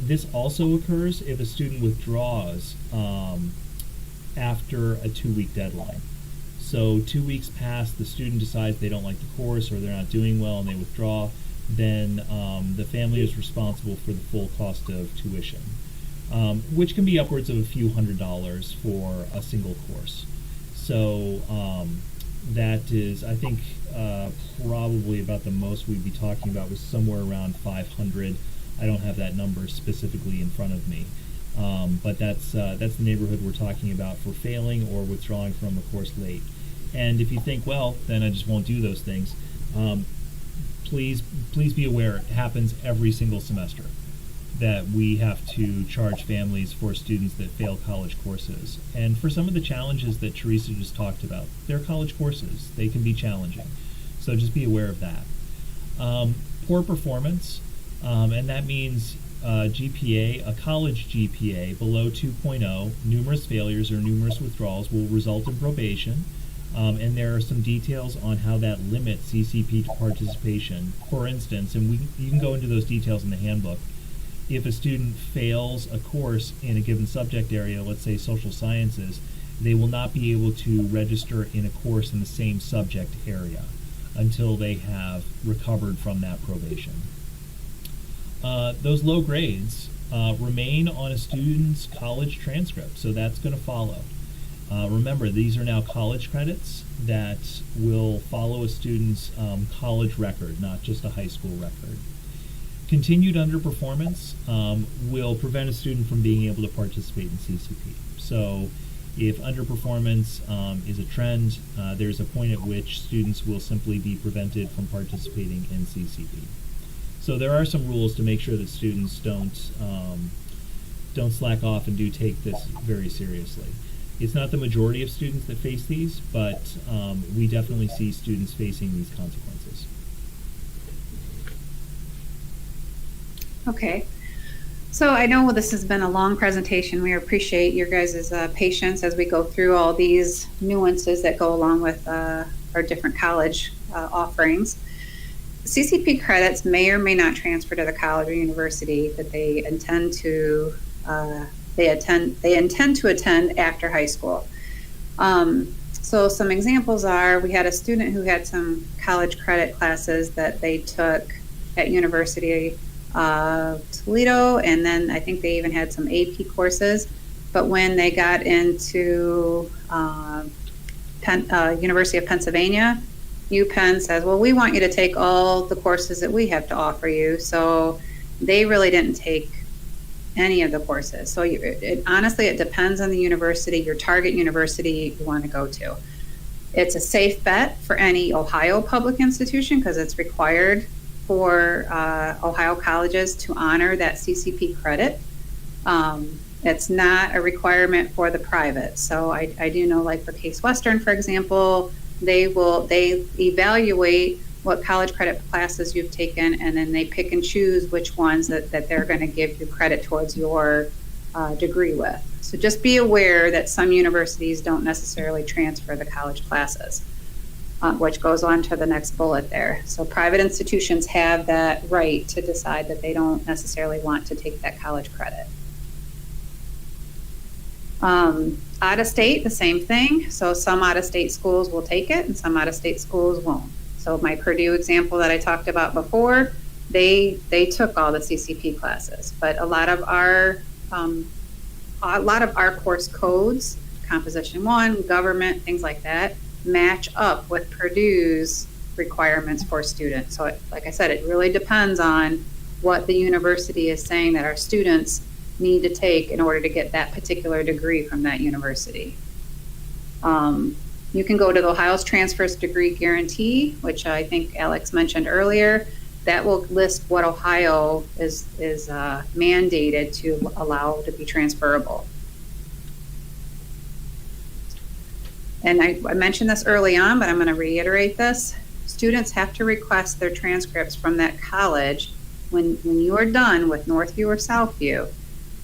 This also occurs if a student withdraws after a 2-week deadline. So 2 weeks pass, the student decides they don't like the course or they're not doing well and they withdraw, then the family is responsible for the full cost of tuition, which can be upwards of a few $100s for a single course. So that is, I think, probably about the most we'd be talking about was somewhere around 500. I don't have that number specifically in front of me. But that's the neighborhood we're talking about for failing or withdrawing from a course late. And if you think, well, then I just won't do those things, please be aware it happens every single semester that we have to charge families for students that fail college courses. And for some of the challenges that Teresa just talked about, they're college courses. They can be challenging. So just be aware of that. Poor performance, and that means GPA, a college GPA below 2.0, numerous failures or numerous withdrawals will result in probation, and there are some details on how that limits CCP participation. For instance, and you can go into those details in the handbook, if a student fails a course in a given subject area, let's say social sciences, they will not be able to register in a course in the same subject area until they have recovered from that probation. Those low grades remain on a student's college transcript, so that's going to follow. Remember, these are now college credits that will follow a student's college record, not just a high school record. Continued underperformance will prevent a student from being able to participate in CCP. So if underperformance is a trend, there's a point at which students will simply be prevented from participating in CCP. So there are some rules to make sure that students don't slack off and do take this very seriously. It's not the majority of students that face these, but we definitely see students facing these consequences. Okay. So I know this has been a long presentation. We appreciate your guys' patience as we go through all these nuances that go along with our different college offerings. CCP credits may or may not transfer to the college or university that they intend to attend after high school. So some examples are, we had a student who had some college credit classes that they took at University of Toledo, and then I think they even had some AP courses. But when they got into University of Pennsylvania, UPenn says, well, we want you to take all the courses that we have to offer you. So they really didn't take any of the courses. So honestly, it depends on the university, your target university you want to go to. It's a safe bet for any Ohio public institution because it's required for Ohio colleges to honor that CCP credit. It's not a requirement for the private. So I do know, like for Case Western, for example, they evaluate what college credit classes you've taken, and then they pick and choose which ones that they're going to give you credit towards your degree with. So just be aware that some universities don't necessarily transfer the college classes, which goes on to the next bullet there. So private institutions have that right to decide that they don't necessarily want to take that college credit. Out of state, the same thing. So some out of state schools will take it and some out of state schools won't. So my Purdue example that I talked about before, they took all the CCP classes, but a lot of our course codes, Composition 1, government, things like that, match up with Purdue's requirements for students. So like I said, it really depends on what the university is saying that our students need to take in order to get that particular degree from that university. You can go to the Ohio's Transfers Degree Guarantee, which I think Alex mentioned earlier. That will list what Ohio is mandated to allow to be transferable. And I mentioned this early on, but I'm going to reiterate this. Students have to request their transcripts from that college when you are done with Northview or Southview.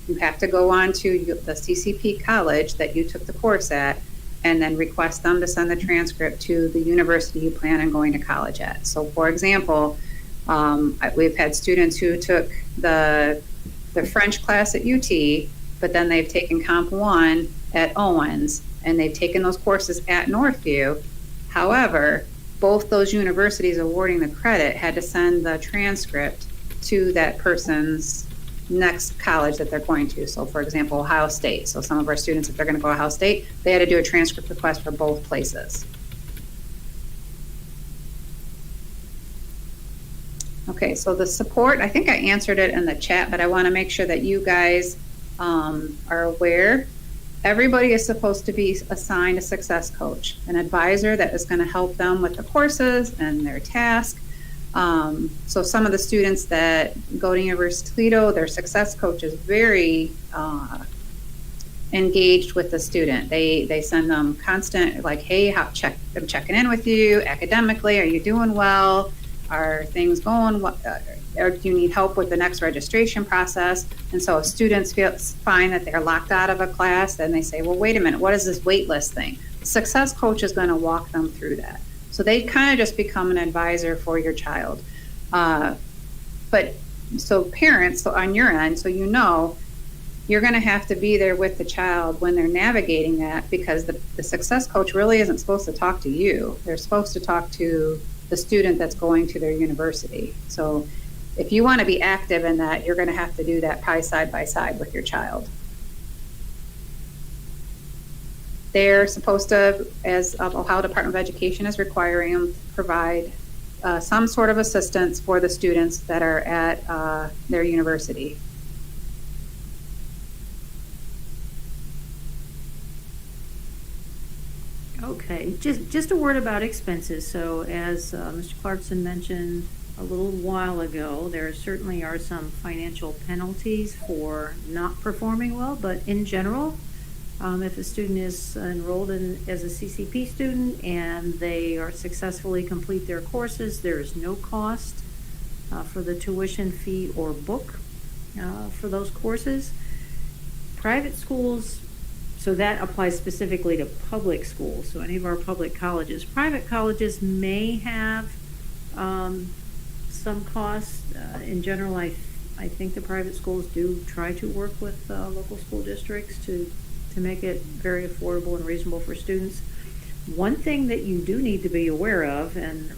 You have to go on to the CCP college that you took the course at and then request them to send the transcript to the university you plan on going to college at. So for example, we've had students who took the French class at UT, but then they've taken Comp 1 at Owens, and they've taken those courses at Northview. However, both those universities awarding the credit had to send the transcript to that person's next college that they're going to. So for example, Ohio State. So some of our students, if they're going to go to Ohio State, they had to do a transcript request for both places. Okay, so the support, I think I answered it in the chat, but I want to make sure that you guys are aware. Everybody is supposed to be assigned a success coach, an advisor that is going to help them with the courses and their task. So some of the students that go to University of Toledo, their success coach is very engaged with the student. They send them constant, like, hey, I'm checking in with you academically. Are you doing well? Are things going? Or do you need help with the next registration process? And so if students find that they're locked out of a class, then they say, well, wait a minute, what is this wait list thing? The success coach is going to walk them through that. So they kind of just become an advisor for your child. But so parents, so on your end, so you know, you're going to have to be there with the child when they're navigating that, because the success coach really isn't supposed to talk to you. They're supposed to talk to the student that's going to their university. So if you want to be active in that, you're going to have to do that probably side by side with your child. They're supposed to, as Ohio Department of Education is requiring them, to provide some sort of assistance for the students that are at their university. Okay, just a word about expenses. So as Mr. Clarkson mentioned a little while ago, there certainly are some financial penalties for not performing well, but in general, if a student is enrolled as a CCP student and they are successfully complete their courses, there is no cost for the tuition fee or book for those courses. Private schools, so that applies specifically to public schools, so any of our public colleges. Private colleges may have some costs. In general, I think the private schools do try to work with local school districts to make it very affordable and reasonable for students. One thing that you do need to be aware of, and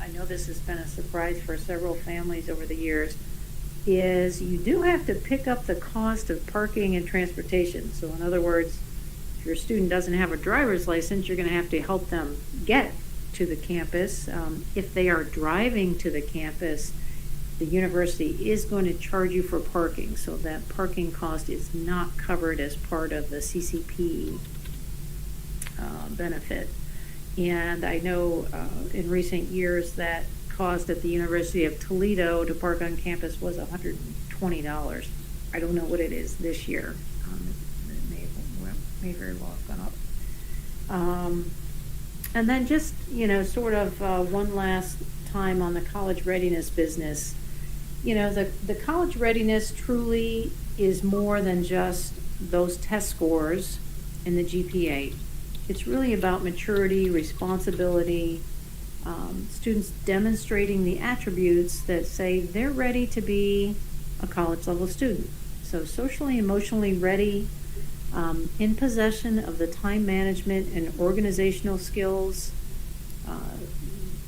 I know this has been a surprise for several families over the years, is you do have to pick up the cost of parking and transportation. So in other words, if your student doesn't have a driver's license, you're going to have to help them get to the campus. If they are driving to the campus, the university is going to charge you for parking, so that parking cost is not covered as part of the CCP benefit. And I know in recent years that cost at the University of Toledo to park on campus was $120. I don't know what it is this year. It may very well have gone up. And then just, sort of one last time on the college readiness business. The college readiness truly is more than just those test scores and the GPA. It's really about maturity, responsibility, students demonstrating the attributes that say they're ready to be a college level student. So socially, emotionally ready, in possession of the time management and organizational skills.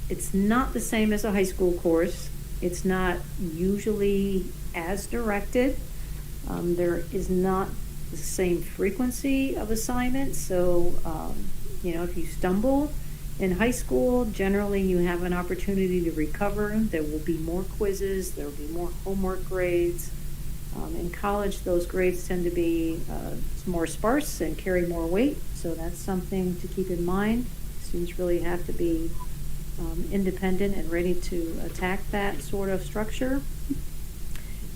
It's not the same as a high school course. It's not usually as directed. There is not the same frequency of assignments. So, if you stumble in high school, generally you have an opportunity to recover. There will be more quizzes. There will be more homework grades. In college, those grades tend to be more sparse and carry more weight. So that's something to keep in mind. Students really have to be independent and ready to attack that sort of structure.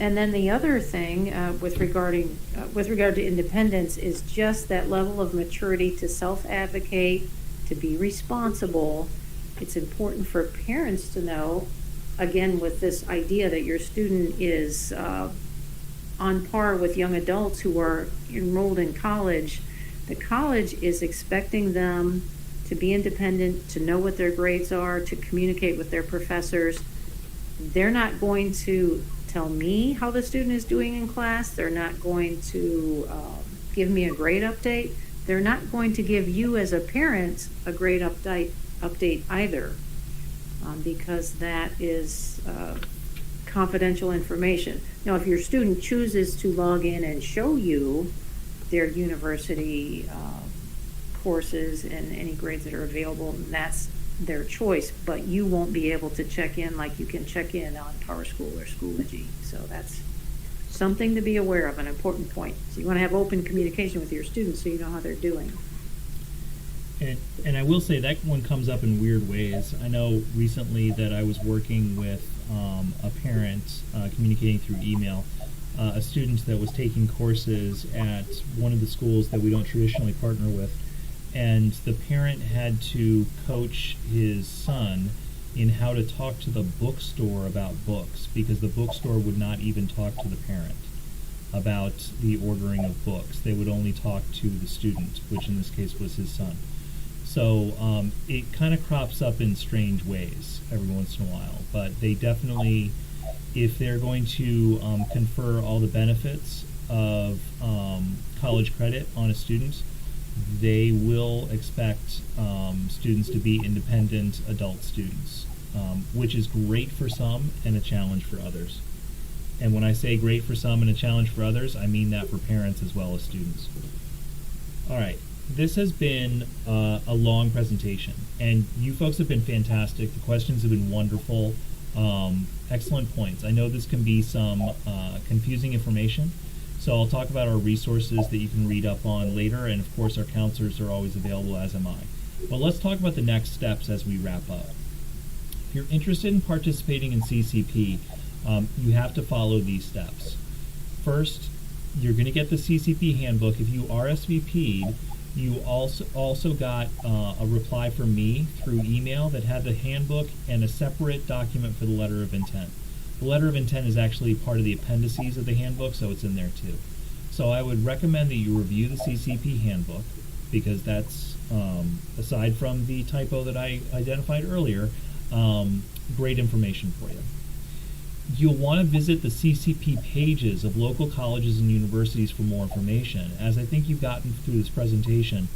And then the other thing with regard to independence is just that level of maturity to self-advocate, to be responsible. It's important for parents to know, again, with this idea that your student is on par with young adults who are enrolled in college. The college is expecting them to be independent, to know what their grades are, to communicate with their professors. They're not going to tell me how the student is doing in class. They're not going to give me a grade update. They're not going to give you as a parent a grade update either, because that is confidential information. Now, if your student chooses to log in and show you their university courses and any grades that are available, that's their choice, but you won't be able to check in like you can check in on PowerSchool or Schoology. So that's something to be aware of, an important point. So you want to have open communication with your students so you know how they're doing. And I will say that one comes up in weird ways. I know recently that I was working with a parent communicating through email, a student that was taking courses at one of the schools that we don't traditionally partner with, and the parent had to coach his son in how to talk to the bookstore about books, because the bookstore would not even talk to the parent about the ordering of books. They would only talk to the student, which in this case was his son. So it kind of crops up in strange ways every once in a while, but they definitely, if they're going to confer all the benefits of college credit on a student, they will expect students to be independent adult students, which is great for some and a challenge for others. And when I say great for some and a challenge for others, I mean that for parents as well as students. All right, this has been a long presentation, and you folks have been fantastic. The questions have been wonderful. Excellent points. I know this can be some confusing information, so I'll talk about our resources that you can read up on later, and of course our counselors are always available, as am I. But let's talk about the next steps as we wrap up. If you're interested in participating in CCP, you have to follow these steps. First, you're going to get the CCP handbook. If you RSVP'd, you also got a reply from me through email that had the handbook and a separate document for the letter of intent. The letter of intent is actually part of the appendices of the handbook, so it's in there too. So I would recommend that you review the CCP handbook, because that's, aside from the typo that I identified earlier, great information for you. You'll want to visit the CCP pages of local colleges and universities for more information. As I think you've gotten through this presentation,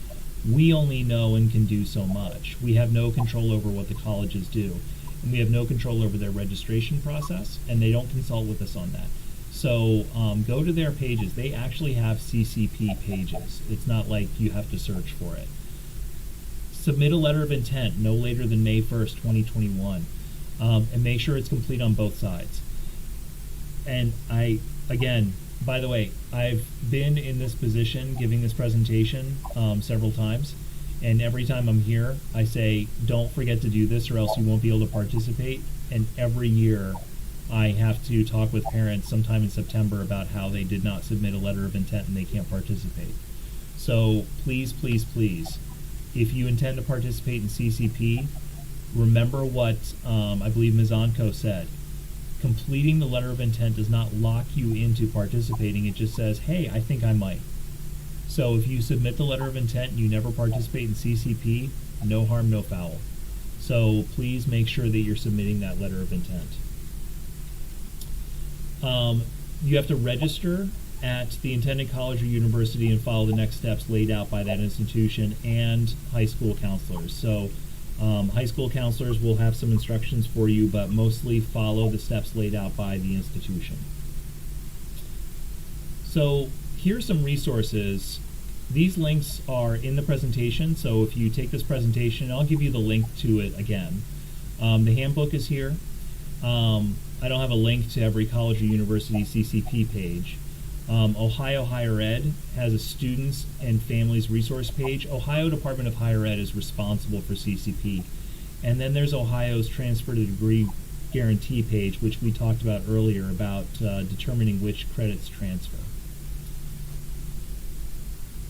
we only know and can do so much. We have no control over what the colleges do, and we have no control over their registration process, and they don't consult with us on that. So go to their pages. They actually have CCP pages. It's not like you have to search for it. Submit a letter of intent no later than May 1st, 2021. And make sure it's complete on both sides. And again, by the way, I've been in this position giving this presentation several times, And every time I'm here, I say, don't forget to do this or else you won't be able to participate. And every year, I have to talk with parents sometime in September about how they did not submit a letter of intent and they can't participate. So please, please, please, if you intend to participate in CCP, remember what I believe Ms. Ontko said. Completing the letter of intent does not lock you into participating. It just says, hey, I think I might. So if you submit the letter of intent and you never participate in CCP, no harm, no foul. So please make sure that you're submitting that letter of intent. You have to register at the intended college or university and follow the next steps laid out by that institution and high school counselors. So high school counselors will have some instructions for you, but mostly follow the steps laid out by the institution. So here's some resources. These links are in the presentation, so if you take this presentation, I'll give you the link to it again. The handbook is here. I don't have a link to every college or university CCP page. Ohio Higher Ed has a students and families resource page. Ohio Department of Higher Ed is responsible for CCP. And then there's Ohio's transfer to degree guarantee page, which we talked about earlier about determining which credits transfer.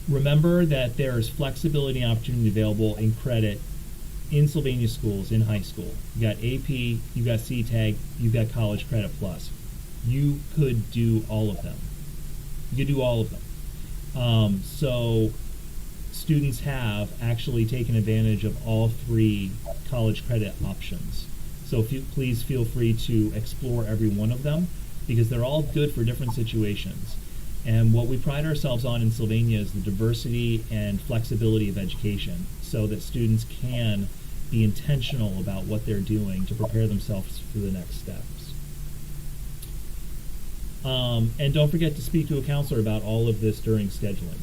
Remember that there is flexibility and opportunity available in credit in Sylvania schools in high school. You got AP, you got CTAG, you got College Credit Plus. You could do all of them. You could do all of them. So students have actually taken advantage of all three college credit options. So please feel free to explore every one of them because they're all good for different situations. And what we pride ourselves on in Sylvania is the diversity and flexibility of education so that students can be intentional about what they're doing to prepare themselves for the next steps. And don't forget to speak to a counselor about all of this during scheduling.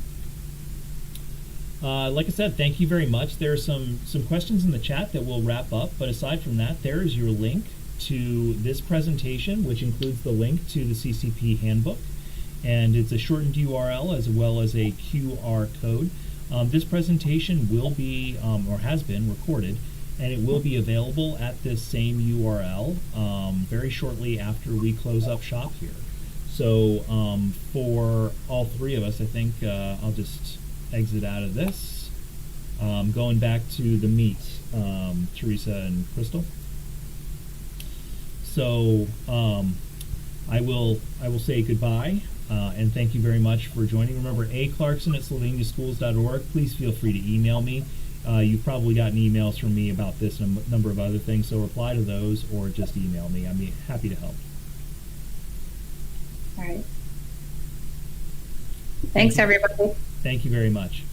Like I said, thank you very much. There are some questions in the chat that we'll wrap up, but aside from that, there is your link to this presentation, which includes the link to the CCP handbook. And it's a shortened URL as well as a QR code. This presentation will be, or has been, recorded, and it will be available at this same URL very shortly after we close up shop here. So for all three of us, I think I'll just exit out of this. Going back to the meet, Teresa and Crystal. So I will say goodbye. And thank you very much for joining. Remember, Clarkson@sylvaniaschools.org. Please feel free to email me. You've probably gotten emails from me about this and a number of other things, so reply to those or just email me. I'd be happy to help. All right. Thanks, everybody. Thank you very much.